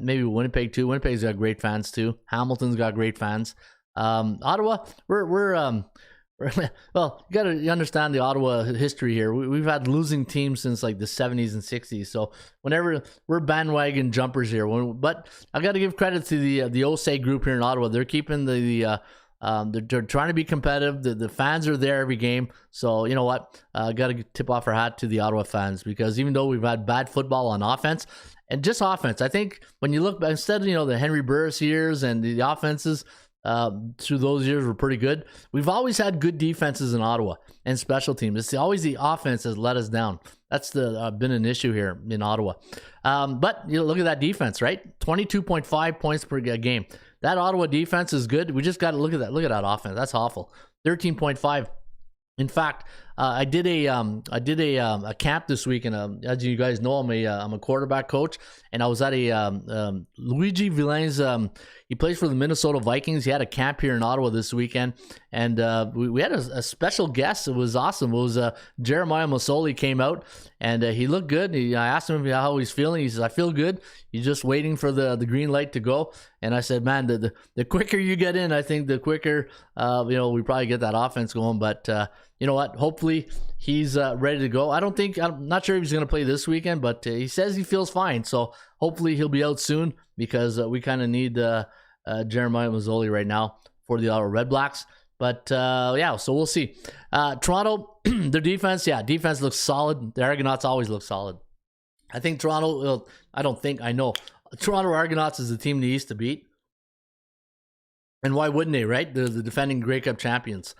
Maybe Winnipeg too. Winnipeg's got great fans too. Hamilton's got great fans. Ottawa, we're well, you got to understand the Ottawa history here. We've had losing teams since the 70s and 60s. So whenever we're bandwagon jumpers here, but I got to give credit to the Osei group here in Ottawa. They're keeping the They're trying to be competitive. The fans are there every game. So, you know what? Got to tip off our hat to the Ottawa fans, because even though we've had bad football on offense, and just offense, I think when you look, instead of, the Henry Burris years and the offenses through those years were pretty good, we've always had good defenses in Ottawa and special teams. It's always the offense has let us down. That's been an issue here in Ottawa. But look at that defense, right? 22.5 points per game. That Ottawa defense is good. We just got to look at that. Look at that offense. That's awful. 13.5. In fact, I did a camp this week, and as you guys know, I'm a quarterback coach, and I was at a Luigi Villain's. He plays for the Minnesota Vikings. He had a camp here in Ottawa this weekend, and we had a special guest. It was awesome. It was Jeremiah Masoli came out, and he looked good. I asked him how he's feeling. He says, "I feel good. He's just waiting for the green light to go." And I said, "Man, the quicker you get in, I think the quicker we probably get that offense going." But you know what? Hopefully he's ready to go. I'm not sure if he's going to play this weekend, but he says he feels fine. So hopefully he'll be out soon, because we kind of need Jeremiah Mazzoli right now for the Ottawa Red Blacks. But so we'll see. Toronto, their defense looks solid. The Argonauts always look solid. I think Toronto, I know. Toronto Argonauts is the team in the East to beat. And why wouldn't they, right? They're the defending Grey Cup champions.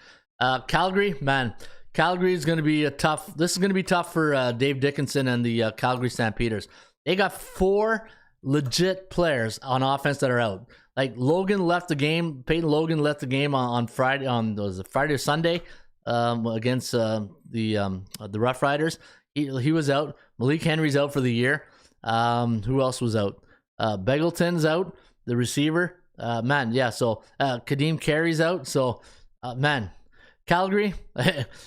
Calgary, man. Calgary is going to be this is going to be tough for Dave Dickinson and the Calgary Stampeders. They got 4 legit players on offense that are out. Like Logan left the game. Peyton Logan left the game on Friday, was it Friday or Sunday, against the Rough Riders. He was out. Malik Henry's out for the year. Who else was out? Beggleton's out, the receiver. So Kadeem Carey's out. So, Calgary,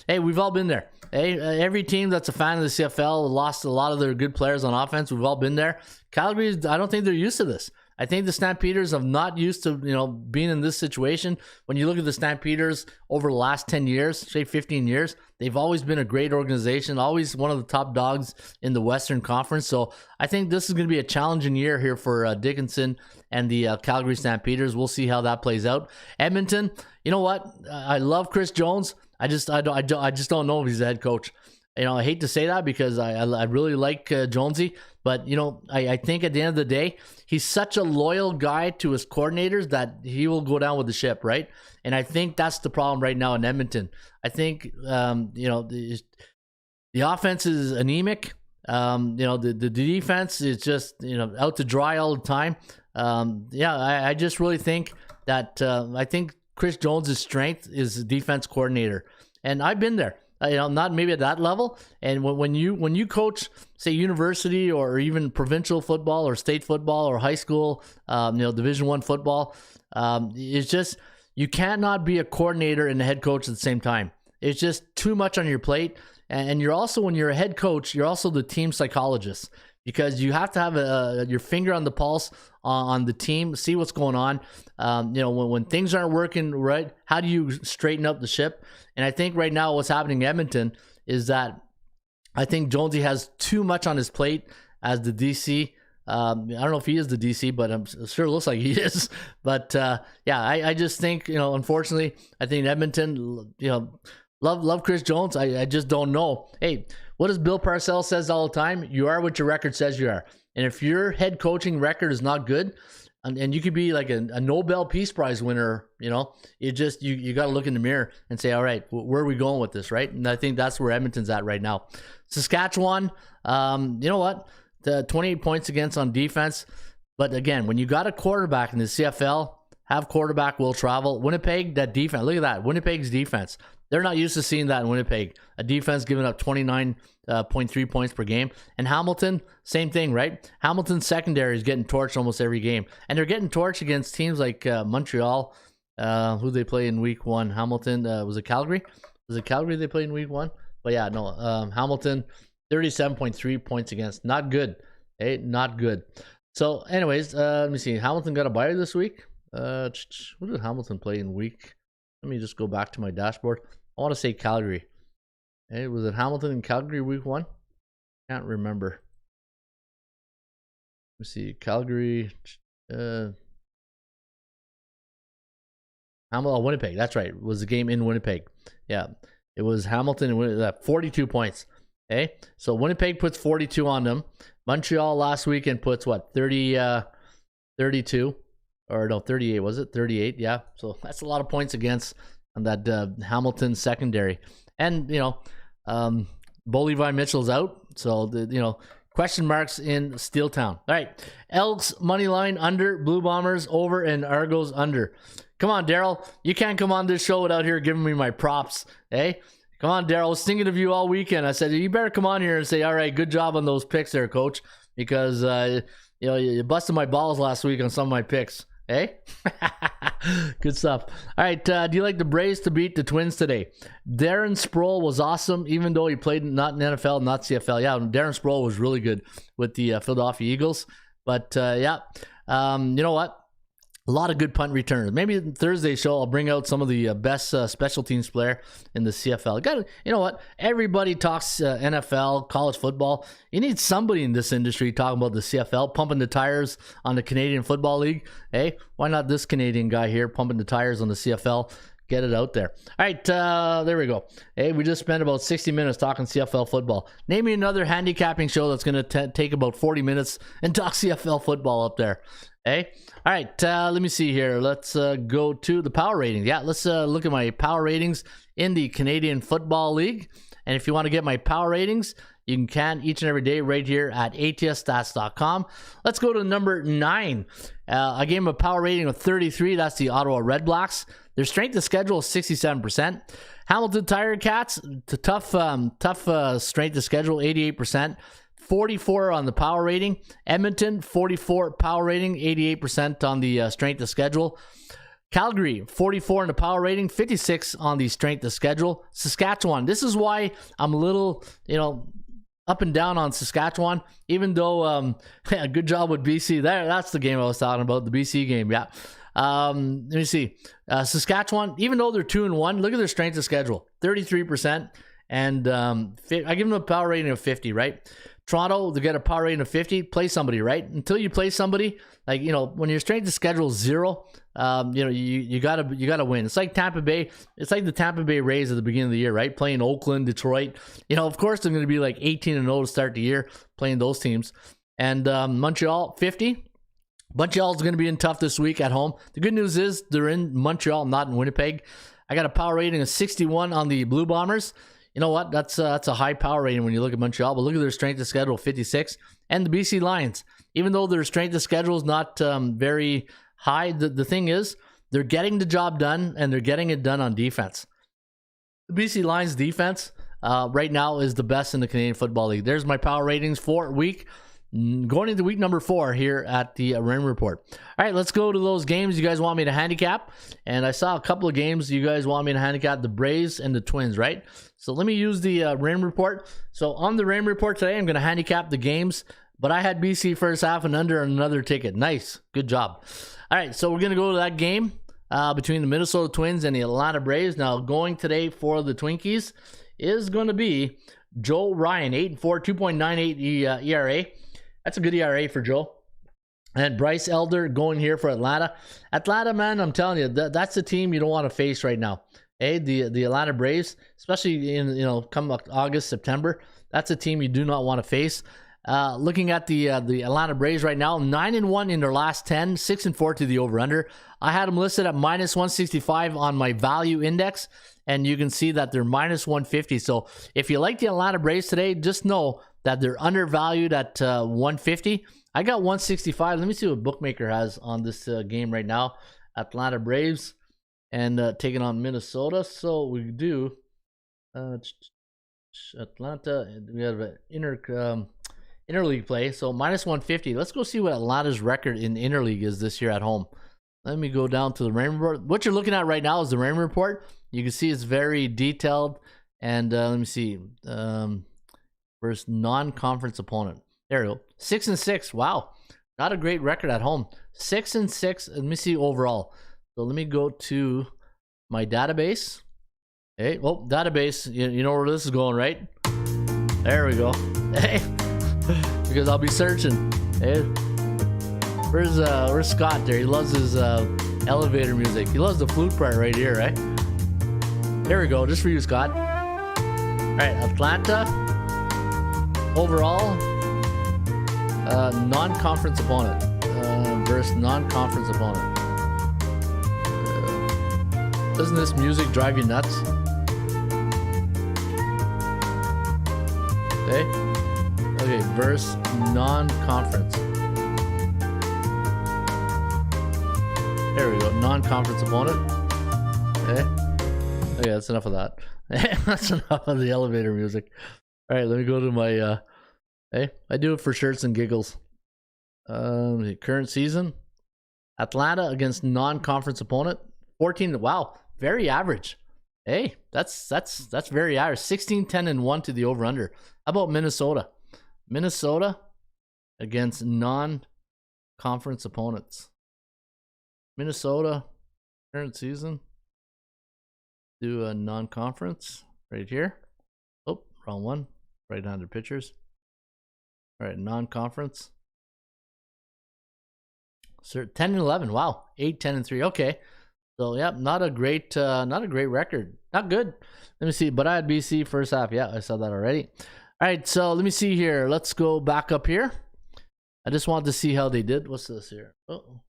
hey, we've all been there. Hey, every team that's a fan of the CFL lost a lot of their good players on offense. We've all been there. Calgary, I don't think they're used to this. I think the Stampeders are not used to, being in this situation. When you look at the Stampeders over the last 10 years, say 15 years, they've always been a great organization, always one of the top dogs in the Western Conference. So I think this is going to be a challenging year here for Dickinson and the Calgary Stampeders. We'll see how that plays out. Edmonton, you know what? I love Chris Jones. I just don't know if he's the head coach. I hate to say that, because I really like Jonesy, but I think at the end of the day, he's such a loyal guy to his coordinators that he will go down with the ship, right? And I think that's the problem right now in Edmonton. I think the offense is anemic. The defense is just out to dry all the time. I just really think that I think Chris Jones' strength is defense coordinator, and I've been there. Not maybe at that level. And when you coach, say, university or even provincial football or state football or high school, Division I football, it's just, you cannot be a coordinator and a head coach at the same time. It's just too much on your plate. And you're also, when you're a head coach, you're also the team psychologist, because you have to have your finger on the pulse on the team, see what's going on. When things aren't working right, how do you straighten up the ship? And I think right now what's happening in Edmonton is that I think Jonesy has too much on his plate as the DC. I don't know if he is the DC, but I'm sure it looks like he is. But I just think, unfortunately, I think Edmonton, love Chris Jones. I just don't know. Hey, what does Bill Parcells says all the time? You are what your record says you are. And if your head coaching record is not good, and you could be like a Nobel Peace Prize winner, you got to look in the mirror and say, all right, where are we going with this, right? And I think that's where Edmonton's at right now. Saskatchewan, you know what? The 28 points against on defense. But again, when you got a quarterback in the CFL, have quarterback will travel. Winnipeg, that defense, look at that. Winnipeg's defense. They're not used to seeing that in Winnipeg. A defense giving up 29.3 points per game. And Hamilton, same thing, right? Hamilton's secondary is getting torched almost every game. And they're getting torched against teams like Montreal, who they play in week 1. Hamilton, was it Calgary? Was it Calgary they played in week 1? But yeah, no. Hamilton, 37.3 points against. Not good. Hey, not good. So anyways, let me see. Hamilton got a bye this week. What did Hamilton play in week? Let me just go back to my dashboard. I want to say Calgary. Hey, was it Hamilton and Calgary week 1? Can't remember. Let me see. Calgary. Winnipeg. That's right. It was the game in Winnipeg. Yeah, it was Hamilton and 42 points. Okay, so Winnipeg puts 42 on them. Montreal last weekend puts what, 32 or no, 38, was it 38? Yeah, so that's a lot of points against on that Hamilton secondary. And Bo Levi Mitchell's out, so question marks in Steeltown. All right, Elks money line under, Blue Bombers over, and Argos under. Come on, Daryl, you can't come on this show without here giving me my props, eh? Come on, Daryl. I was thinking of you all weekend. I said, you better come on here and say, all right, good job on those picks there, coach, because you busted my balls last week on some of my picks. Eh? Good stuff. All right, do you like the Braves to beat the Twins today? Darren Sproul was awesome, even though he played not in NFL, not CFL. Yeah, Darren Sproul was really good with the Philadelphia Eagles. But, you know what? A lot of good punt returns. Maybe Thursday show I'll bring out some of the best special teams player in the CFL. You know what? Everybody talks NFL, college football. You need somebody in this industry talking about the CFL, pumping the tires on the Canadian Football League. Hey, why not this Canadian guy here pumping the tires on the CFL? Get it out there. All right, there we go. Hey, we just spent about 60 minutes talking CFL football. Name me another handicapping show that's going to take about 40 minutes and talk CFL football up there. Hey, all right, let me see here. Let's go to the power ratings. Yeah, let's look at my power ratings in the Canadian Football League. And if you want to get my power ratings, you can each and every day right here at atsstats.com. Let's go to number 9. I gave them a power rating of 33. That's the Ottawa Red Blacks. Their strength of schedule is 67%. Hamilton Tiger Cats, the tough strength of schedule, 88%. 44 on the power rating. Edmonton, 44 power rating, 88% on the strength of schedule. Calgary, 44 on the power rating, 56 on the strength of schedule. Saskatchewan, this is why I'm a little, up and down on Saskatchewan, even though a good job with BC. That's the game I was talking about, the BC game, yeah. Let me see. Saskatchewan, even though they're 2-1, look at their strength of schedule, 33%. And I give them a power rating of 50, right? Toronto, they get a power rating of 50. Play somebody, right? Until you play somebody, like, when your strength of schedule is 0, you gotta win. It's like Tampa Bay. It's like the Tampa Bay Rays at the beginning of the year, right? Playing Oakland, Detroit. Of course they're going to be like 18-0 to start the year playing those teams. And Montreal, 50. Montreal is going to be in tough this week at home. The good news is they're in Montreal, not in Winnipeg. I got a power rating of 61 on the Blue Bombers. You know what? That's a high power rating when you look at Montreal, but look at their strength of schedule, 56. And the BC Lions, even though their strength of schedule is not very high, the thing is, they're getting the job done, and they're getting it done on defense. The BC Lions defense right now is the best in the Canadian Football League. There's my power ratings for week. Going into week number 4 here at the Raymond Report. All right, let's go to those games you guys want me to handicap. And I saw a couple of games you guys want me to handicap, the Braves and the Twins, right? So let me use the Raymond Report. So on the Raymond Report today, I'm going to handicap the games. But I had BC first half and under another ticket. Nice. Good job. All right, so we're going to go to that game between the Minnesota Twins and the Atlanta Braves. Now, going today for the Twinkies is going to be Joe Ryan, 8-4, 2.98 ERA. That's a good ERA for Joe. And Bryce Elder going here for Atlanta. Atlanta, man, I'm telling you, that's the team you don't want to face right now. Hey, the Atlanta Braves, especially in come August, September, that's a team you do not want to face. Looking at the Atlanta Braves right now, 9-1 in their last 10, 6-4 to the over/under. I had them listed at -165 on my value index, and you can see that they're -150. So if you like the Atlanta Braves today, just know that they're undervalued at 150. I got 165. Let me see what bookmaker has on this game right now. Atlanta Braves and taking on Minnesota. So we do Atlanta. We have an interleague play. So -150. Let's go see what Atlanta's record in interleague is this year at home. Let me go down to the Raymond Report. What you're looking at right now is the Raymond Report. You can see it's very detailed. And let me see. Versus non-conference opponent. There we go. 6-6. Wow. Not a great record at home. 6-6. Let me see overall. So let me go to my database. Hey, well, database. You know where this is going, right? There we go. Hey. Because I'll be searching. Hey. Where's Scott there? He loves his Elevator music. He loves the flute part right here, right? Here we go, just for you, Scott. All right, Atlanta. Overall, non-conference opponent versus non-conference opponent. Doesn't this music drive you nuts? Okay, versus non-conference. There we go, non-conference opponent. Okay, that's enough of that. That's enough of the elevator music. All right, let me go to my. I do it for shirts and giggles. The current season, Atlanta against non-conference opponent, 14. Wow, very average. Hey, that's very average. 16, 10, and 1 to the over/under. How about Minnesota? Minnesota against non-conference opponents. Minnesota current season. Do a non-conference right here. Oh, wrong one. Right under pictures. All right, non-conference. So 10 and 11. Wow, 8, 10, and 3. Okay, so yeah, not a great record. Not good. Let me see. But I had BC first half. Yeah, I saw that already. All right, so let me see here. Let's go back up here. I just wanted to see how they did. What's this here? Oh,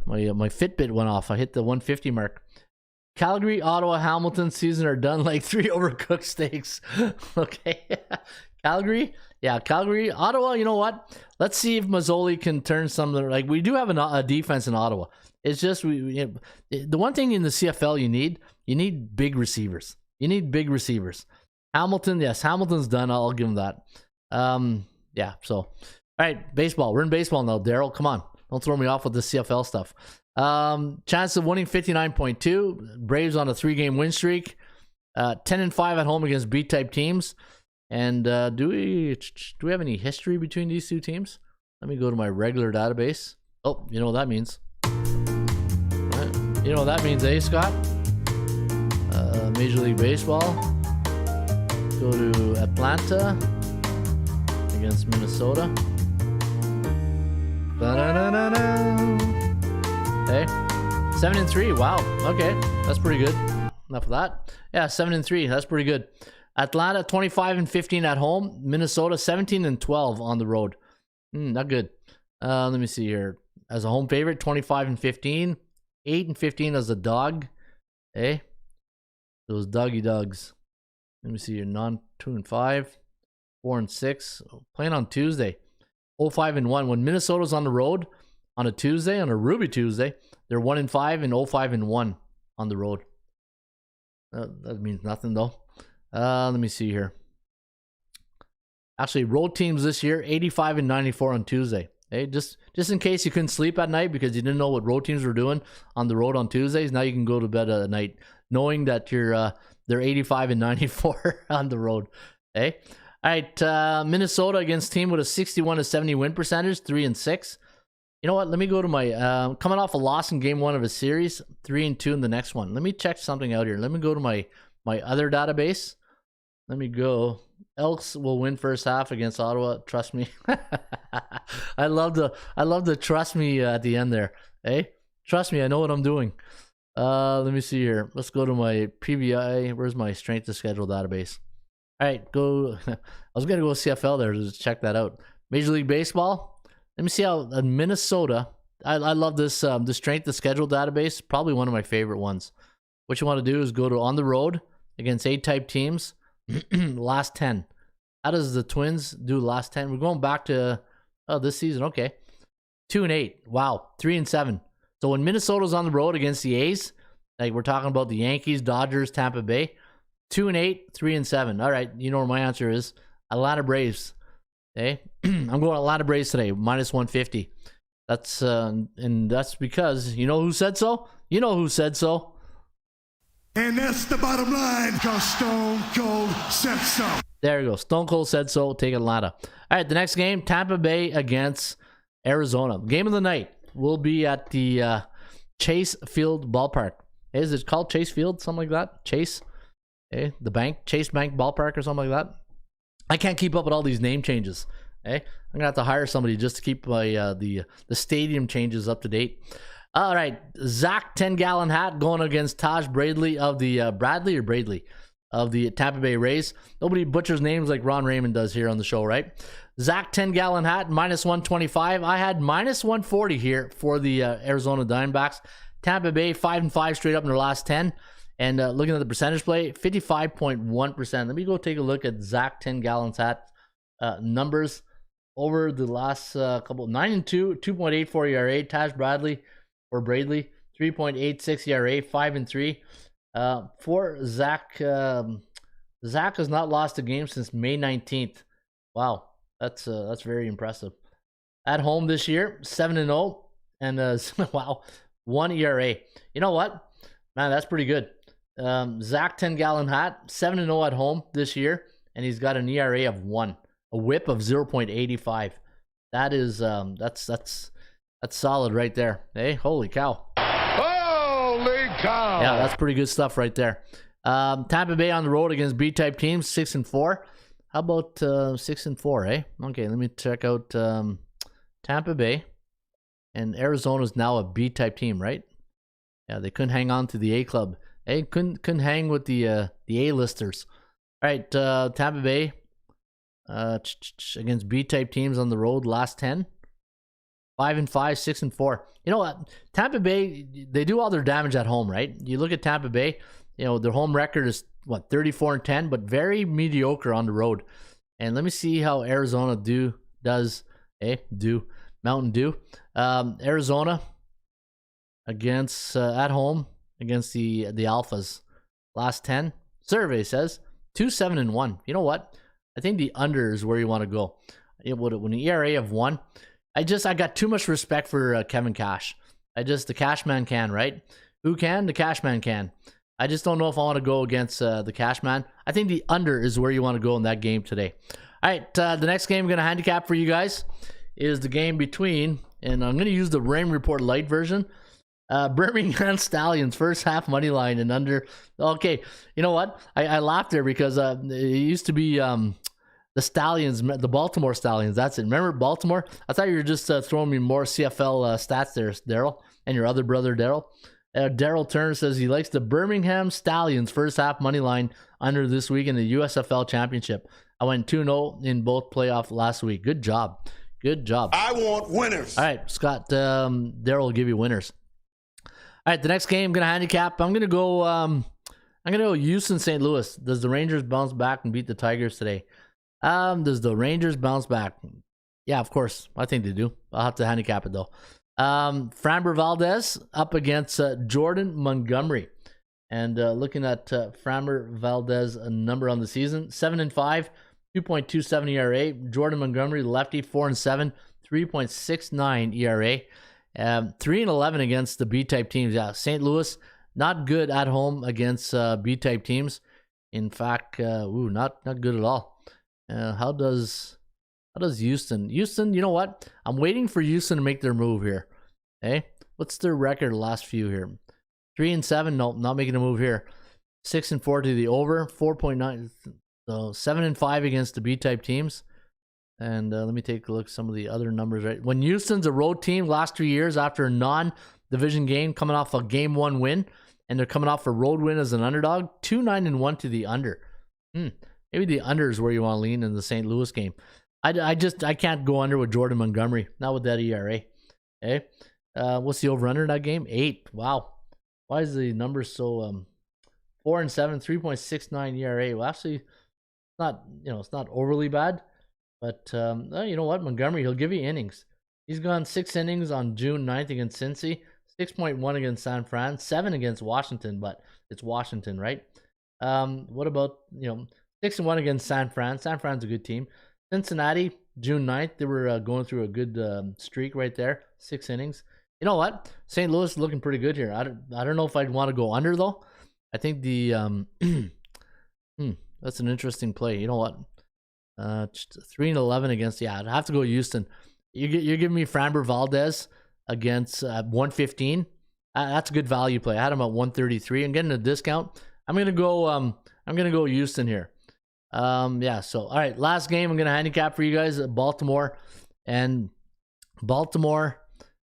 my Fitbit went off. I hit the 150 mark. Calgary, Ottawa, Hamilton season are done like 3 overcooked steaks. Okay. Calgary. Yeah, Calgary. Ottawa, you know what? Let's see if Mazzoli can turn something. Like, we do have a defense in Ottawa. It's just, the one thing in the CFL you need big receivers. You need big receivers. Hamilton, yes, Hamilton's done. I'll give him that. Yeah, so. All right, baseball. We're in baseball now, Daryl. Come on. Don't throw me off with the CFL stuff. Chance of winning 59.2. Braves on a 3-game win streak. 10-5 at home against B-type teams. And do we have any history between these two teams? Let me go to my regular database. Oh, you know what that means. Right. You know what that means, eh, Scott? Major League Baseball. Go to Atlanta against Minnesota. Okay, 7-3. Wow. Okay, that's pretty good. Enough of that. Yeah, 7-3. That's pretty good. Atlanta 25-15 at home. Minnesota 17-12 on the road. Not good. Let me see here. As a home favorite, 25-15, 8-15 as a dog. Hey, those doggy dogs. Let me see here. 2-5, 4-6. Playing on Tuesday. 0-5-1. When Minnesota's on the road on a Tuesday, on a Ruby Tuesday, they're 1-5 and 0-5-1 on the road. That means nothing though. Let me see here. Actually, road teams this year, 85-94 on Tuesday. Hey, just in case you couldn't sleep at night because you didn't know what road teams were doing on the road on Tuesdays, now you can go to bed at night knowing that they're 85-94 on the road. Hey. All right, Minnesota against team with a 61-70 win percentage, 3-6. You know what? Let me go to my coming off a loss in game 1 of a series, 3-2 in the next one. Let me check something out here. Let me go to my other database. Let me go. Elks will win first half against Ottawa. Trust me. I love the trust me at the end there. Hey, trust me. I know what I'm doing. Let me see here. Let's go to my PBI. Where's my strength to schedule database? All right, go. I was going to go CFL there to check that out. Major League Baseball. Let me see how Minnesota. I love this the strength to schedule database. Probably one of my favorite ones. What you want to do is go to on the road against A-type teams. Last 10. How does the Twins do last 10? We're going back to this season. Okay, 2-8. Wow, 3-7. So when Minnesota's on the road against the A's, like we're talking about the Yankees, Dodgers, Tampa Bay. 2-8, 3-7. All right, you know where my answer is. Atlanta Braves. Okay, I'm going Atlanta Braves today, -150. That's and that's because you know who said so. You know who said so. And that's the bottom line, because Stone Cold said so. There you go. Stone Cold said so. Take Atlanta. All right, the next game, Tampa Bay against Arizona. Game of the night will be at the Chase Field Ballpark. Is it called Chase Field? Something like that? Chase. Okay, the bank, Chase Bank Ballpark or something like that. I can't keep up with all these name changes. Okay, I'm gonna have to hire somebody just to keep my the stadium changes up to date. All right, Zach 10-gallon hat going against Taj Bradley of the Bradley of the Tampa Bay Rays. Nobody butchers names like Ron Raymond does here on the show, right? Zach 10-gallon hat minus 125. I had minus 140 here for the Arizona Diamondbacks. Tampa Bay 5-5 straight up in their last 10. And looking at the percentage play, 55.1%. Let me go take a look at Zach 10-gallons hat numbers over the last couple. 9-2, 2.84 ERA. Taj Bradley. For Bradley, 3.86 ERA, 5-3. For Zach, Zach has not lost a game since May 19th. Wow, that's very impressive. At home this year, 7-0, and wow, 1 ERA. You know what, man, that's pretty good. Zach 10-gallon hat, 7-0 at home this year, and he's got an ERA of 1, a WHIP of 0.85. That is that's solid right there. Hey, holy cow. Holy cow. Yeah, that's pretty good stuff right there. Tampa Bay on the road against B-type teams, 6-4. How about 6-4, eh? Okay, let me check out Tampa Bay. And Arizona's now a B-type team, right? Yeah, they couldn't hang on to the A club. Hey, couldn't hang with the A-listers. All right, Tampa Bay against B-type teams on the road, last 10. 5-5, 6-4. You know what? Tampa Bay, they do all their damage at home, right? You look at Tampa Bay, you know, their home record is, 34-10, but very mediocre on the road. And let me see how Arizona does Mountain Dew. Arizona against, at home, against the Alphas. Last 10, survey says, 2-7-1. You know what? I think the under is where you want to go. When an ERA of 1, I got too much respect for Kevin Cash. The Cash Man can, right? Who can? The Cash Man can. I just don't know if I want to go against the Cash Man. I think the under is where you want to go in that game today. All right, the next game I'm going to handicap for you guys is the game between, and I'm going to use the Raymond Report light version, Birmingham Stallions, first half money line and under. Okay, you know what? I laughed there because it used to be... the Stallions, the Baltimore Stallions, that's it. Remember Baltimore? I thought you were just throwing me more CFL stats there, Daryl, and your other brother, Daryl. Daryl Turner says he likes the Birmingham Stallions first half money line under this week in the USFL Championship. I went 2-0 in both playoffs last week. Good job. Good job. I want winners. All right, Scott, Daryl will give you winners. All right, the next game I'm going to handicap. I'm going to go Houston, St. Louis. Does the Rangers bounce back and beat the Tigers today? Does the Rangers bounce back? Yeah, of course. I think they do. I'll have to handicap it, though. Framber Valdez up against Jordan Montgomery. And looking at Framber Valdez, a number on the season, 7-5, 2.27 ERA. Jordan Montgomery, lefty, 4-7, 3.69 ERA. 3-11 against the B-type teams. Yeah, St. Louis, not good at home against B-type teams. In fact, not good at all. How does Houston? Houston, you know what? I'm waiting for Houston to make their move here. Hey, what's their record the last few here? 3-7. Nope, not making a move here. 6-4 to the over. 4.9. So 7-5 against the B-type teams. And let me take a look at some of the other numbers. Right, when Houston's a road team last 3 years after a non-division game, coming off a game 1 win, and they're coming off a road win as an underdog. 2-9-1 to the under. Maybe the under is where you want to lean in the St. Louis game. I can't go under with Jordan Montgomery. Not with that ERA. Okay. What's the over under in that game? 8. Wow. Why is the number so 4-7, 3.69 ERA? Well, actually, it's not overly bad. But you know what? Montgomery, he'll give you innings. He's gone 6 innings on June 9th against Cincy, 6.1 against San Fran, 7 against Washington, but it's Washington, right? What about 6-1 against San Fran. San Fran's a good team. Cincinnati, June 9th, they were going through a good streak right there. 6 innings. You know what? St. Louis is looking pretty good here. I don't know if I'd want to go under, though. I think the that's an interesting play. You know what? 3-11 against, I'd have to go Houston. You're giving me Framber Valdez against 115. That's a good value play. I had him at 133. I'm getting a discount. I'm gonna go Houston here. So all right, last game I'm gonna handicap for you guys. Baltimore and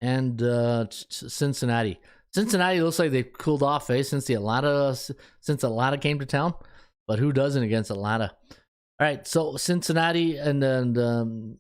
and Cincinnati. Cincinnati looks like they cooled off, since Atlanta came to town. But who doesn't against Atlanta? All right, so Cincinnati and then let's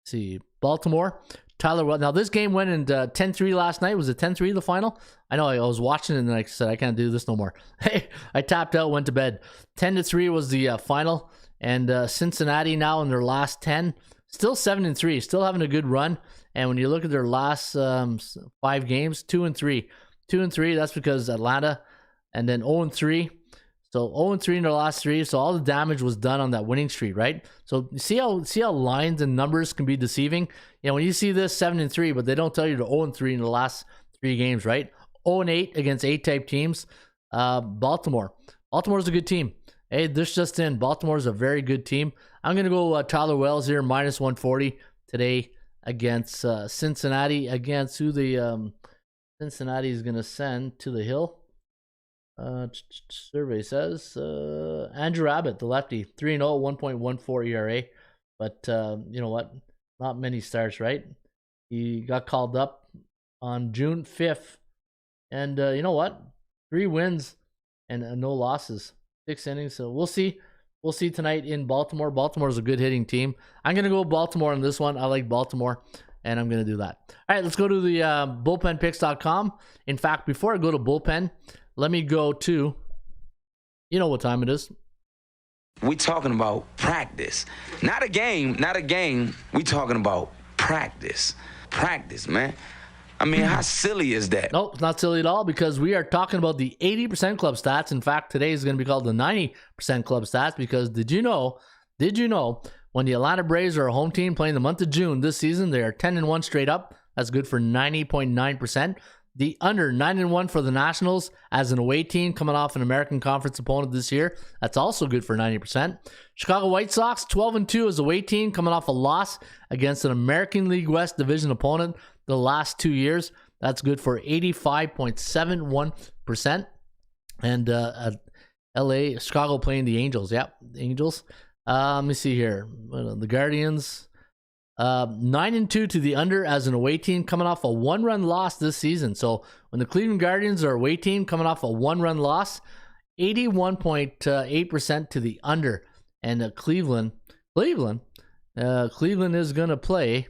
see, Baltimore. Tyler, now this game went in 10-3 last night. Was it 10-3 the final? I know I was watching it and I said I can't do this no more. Hey, I tapped out, went to bed. 10-3 was the final, and Cincinnati now in their last 10, still 7-3, still having a good run. And when you look at their last 5 games, 2-3, 2-3. That's because Atlanta, and then 0-3. So 0-3 in their last 3. So all the damage was done on that winning streak, right? So see how lines and numbers can be deceiving. You know, when you see this 7-3, but they don't tell you to 0-3 in the last 3 games, right? 0-8 against A-type teams. Baltimore's a good team. Hey, this just in, Baltimore's a very good team. I'm gonna go Tyler Wells here, minus 140 today against Cincinnati. Against who the Cincinnati is gonna send to the hill. Survey says Andrew Abbott, the lefty, 3-0, 1.14 ERA. But you know what? Not many starts, right? He got called up on June 5th. And you know what? 3 wins and no losses. 6 innings. So we'll see. We'll see tonight in Baltimore. Baltimore's a good hitting team. I'm going to go Baltimore on this one. I like Baltimore, and I'm going to do that. All right, let's go to the bullpenpicks.com. In fact, before I go to bullpen, let me go to, you know what time it is. We talking about practice. Not a game. We talking about practice. Practice, man. I mean, how silly is that? Nope, it's not silly at all, because we are talking about the 80% club stats. In fact, today is going to be called the 90% club stats, because did you know when the Atlanta Braves are a home team playing the month of June this season, they are 10-1 straight up. That's good for 90.9%. The under 9-1 for the Nationals as an away team coming off an American Conference opponent this year. That's also good for 90%. Chicago White Sox 12-2 as a away team coming off a loss against an American League West division opponent the last 2 years. That's good for 85.71%. And Chicago playing the Angels. Yep, the Angels. Let me see here. The Guardians. 9-2 to the under as an away team coming off a 1-run loss this season. So when the Cleveland Guardians are away team coming off a 1-run loss, 81.8% to the under. And Cleveland is going to play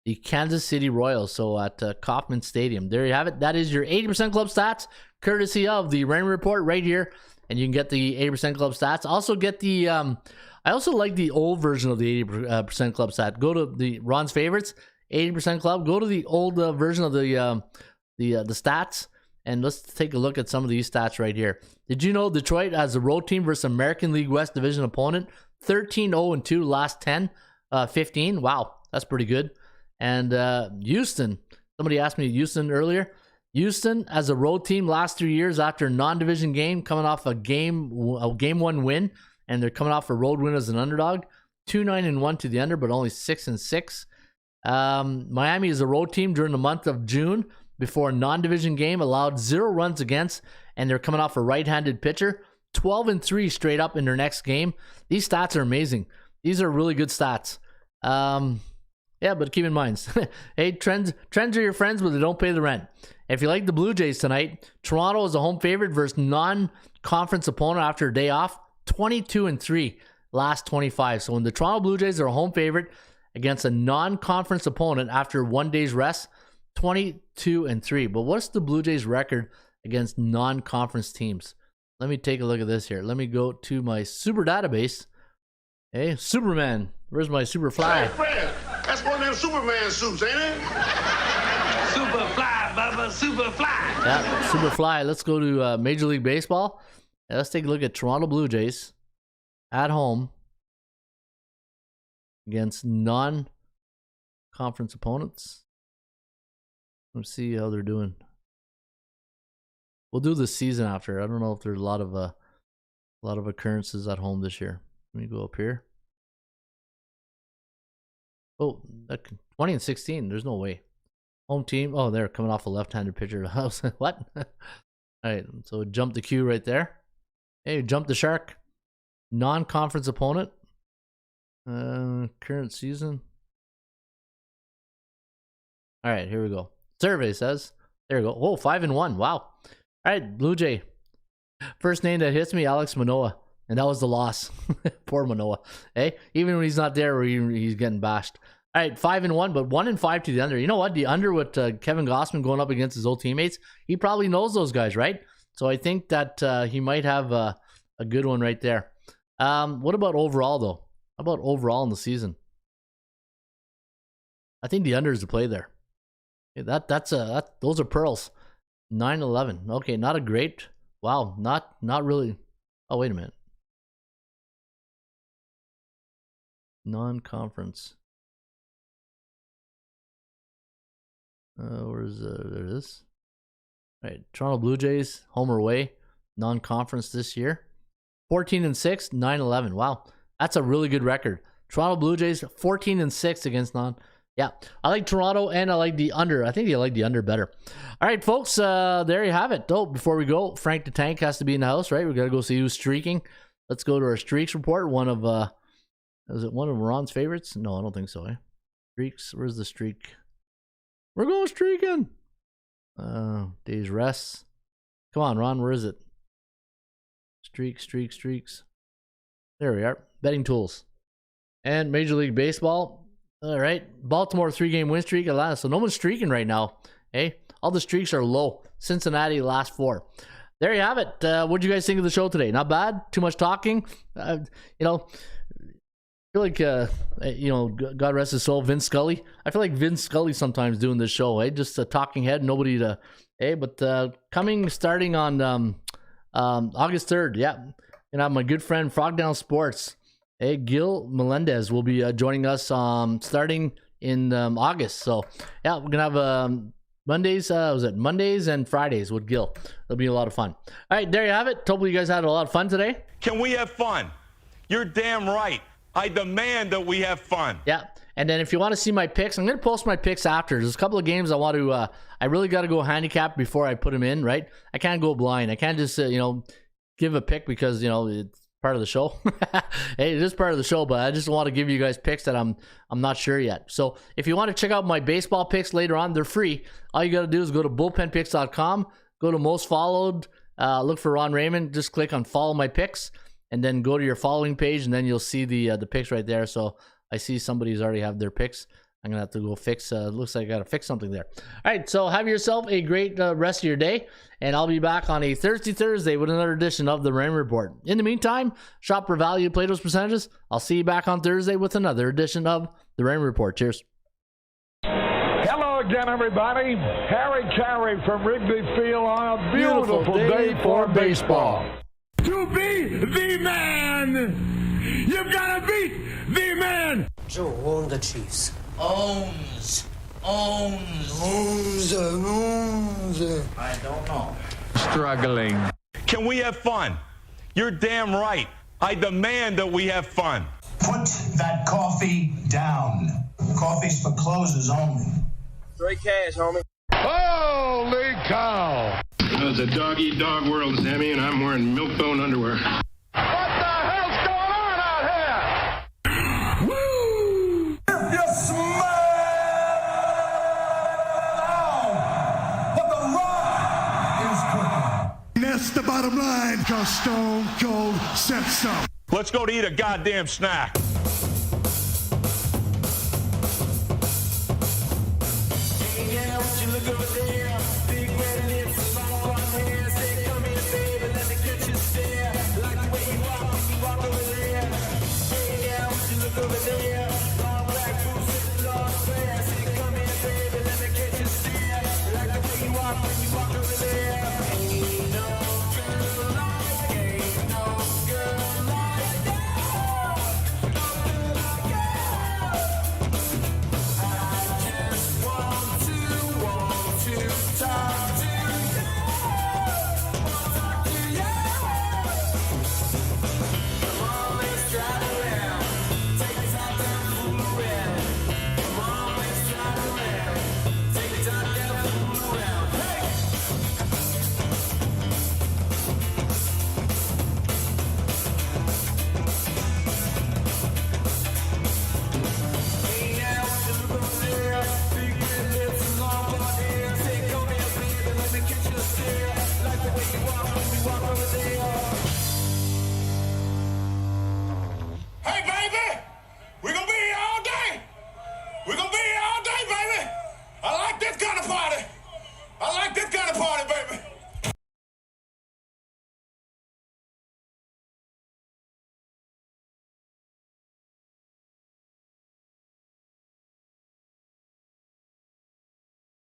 the Kansas City Royals, so at Kauffman Stadium. There you have it. That is your 80% club stats, courtesy of the Raymond Report right here. And you can get the 80% club stats. Also get the, I also like the old version of the 80% club stat. Go to the Ron's Favorites, 80% club. Go to the old version of the stats, and let's take a look at some of these stats right here. Did you know Detroit as a road team versus American League West division opponent, 13-0-2 last 15? Wow, that's pretty good. And Houston, somebody asked me Houston earlier. Houston as a road team last 3 years after a non-division game, coming off a game 1 win, and they're coming off a road win as an underdog. 2-9-1 to the under, but only 6-6. Miami is a road team during the month of June before a non-division game, allowed 0 runs against, and they're coming off a right-handed pitcher. 12-3 straight up in their next game. These stats are amazing. These are really good stats. Yeah, but keep in mind, hey, trends are your friends, but they don't pay the rent. If you like the Blue Jays tonight, Toronto is a home favorite versus non-conference opponent after a day off. 22-3 last 25. So when the Toronto Blue Jays are a home favorite against a non-conference opponent after 1 day's rest, 22-3. But what's the Blue Jays record against non-conference teams? Let me take a look at this here. Let me go to my super database. Hey, Superman. Where's my super fly? Hey, Fred, that's one of them Superman suits, ain't it? Super fly, Bubba, super fly. Yeah, super fly. Let's go to Major League Baseball. Let's take a look at Toronto Blue Jays at home against non-conference opponents. Let's see how they're doing. We'll do the season after. I don't know if there's a lot of occurrences at home this year. Let me go up here. Oh, 20-16. There's no way. Home team. Oh, they're coming off a left-handed pitcher. I was like, what? All right. So jump the queue right there. Hey, jump the shark. Non-conference opponent. Current season. All right, here we go. Survey says. There we go. Oh, 5-1. Wow. All right, Blue Jay. First name that hits me, Alex Manoah. And that was the loss. Poor Manoah. Hey, even when he's not there, he's getting bashed. All right, 5-1, but 1-5 to the under. You know what? The under with Kevin Gossman going up against his old teammates, he probably knows those guys, right? So I think that he might have a good one right there. What about overall, though? How about overall in the season? I think the under is the play there. Those are pearls. 9-11. Okay, not a great. Wow, not really. Oh, wait a minute. Non-conference. Where's there it is? All right, Toronto Blue Jays home or away, non-conference this year. 14-6, 9-11. Wow, that's a really good record. Toronto Blue Jays 14-6 against non. Yeah, I like Toronto and I like the under. I think I like the under better. All right, folks, there you have it. Oh, before we go, Frank the Tank has to be in the house, right? We got to go see who's streaking. Let's go to our streaks report. One of is it one of Ron's favorites? No, I don't think so. Streaks. Where's the streak? We're going streaking. Days rest. Come on, Ron. Where is it? Streaks. There we are. Betting tools. And Major League Baseball. All right. Baltimore 3-game win streak. Atlanta. So no one's streaking right now. Hey, all the streaks are low. Cincinnati last 4. There you have it. What did you guys think of the show today? Not bad. Too much talking. I feel like, God rest his soul, Vince Scully. I feel like Vince Scully sometimes doing this show, just a talking head, nobody to, but starting on August 3rd, yeah. And I have my good friend Frog Down Sports, Gil Melendez will be joining us starting in August. So, yeah, we're going to have Mondays and Fridays with Gil. It'll be a lot of fun. All right, there you have it. Hopefully you guys had a lot of fun today. Can we have fun? You're damn right. I demand that we have fun. Yeah. And then if you want to see my picks, I'm going to post my picks after. There's a couple of games I want to, I really got to go handicap before I put them in, right? I can't go blind. I can't just, give a pick because, it's part of the show. Hey, it is part of the show, but I just want to give you guys picks that I'm not sure yet. So if you want to check out my baseball picks later on, they're free. All you got to do is go to bullpenpicks.com, go to most followed, look for Ron Raymond, just click on follow my picks. And then go to your following page, and then you'll see the picks right there. So I see somebody's already have their picks. I'm going to have to go fix. Looks like I got to fix something there. All right, so have yourself a great rest of your day. And I'll be back on a Thursday with another edition of the Raymond Report. In the meantime, shop for value, play those percentages. I'll see you back on Thursday with another edition of the Raymond Report. Cheers. Hello again, everybody. Harry Carey from Wrigley Field on a beautiful day for baseball. To be the man, you've got to beat the man. Joe owned the Chiefs. Owns. I don't know. Struggling. Can we have fun? You're damn right. I demand that we have fun. Put that coffee down. Coffee's for closers only. Straight cash, homie. Holy cow! It's a dog-eat-dog world, Sammy, and I'm wearing milk-bone underwear. What the hell's going on out here? Woo! If you smell what the rock is cooking. And that's the bottom line, because Stone Cold said so. Let's go to eat a goddamn snack. Yeah, what you look over there?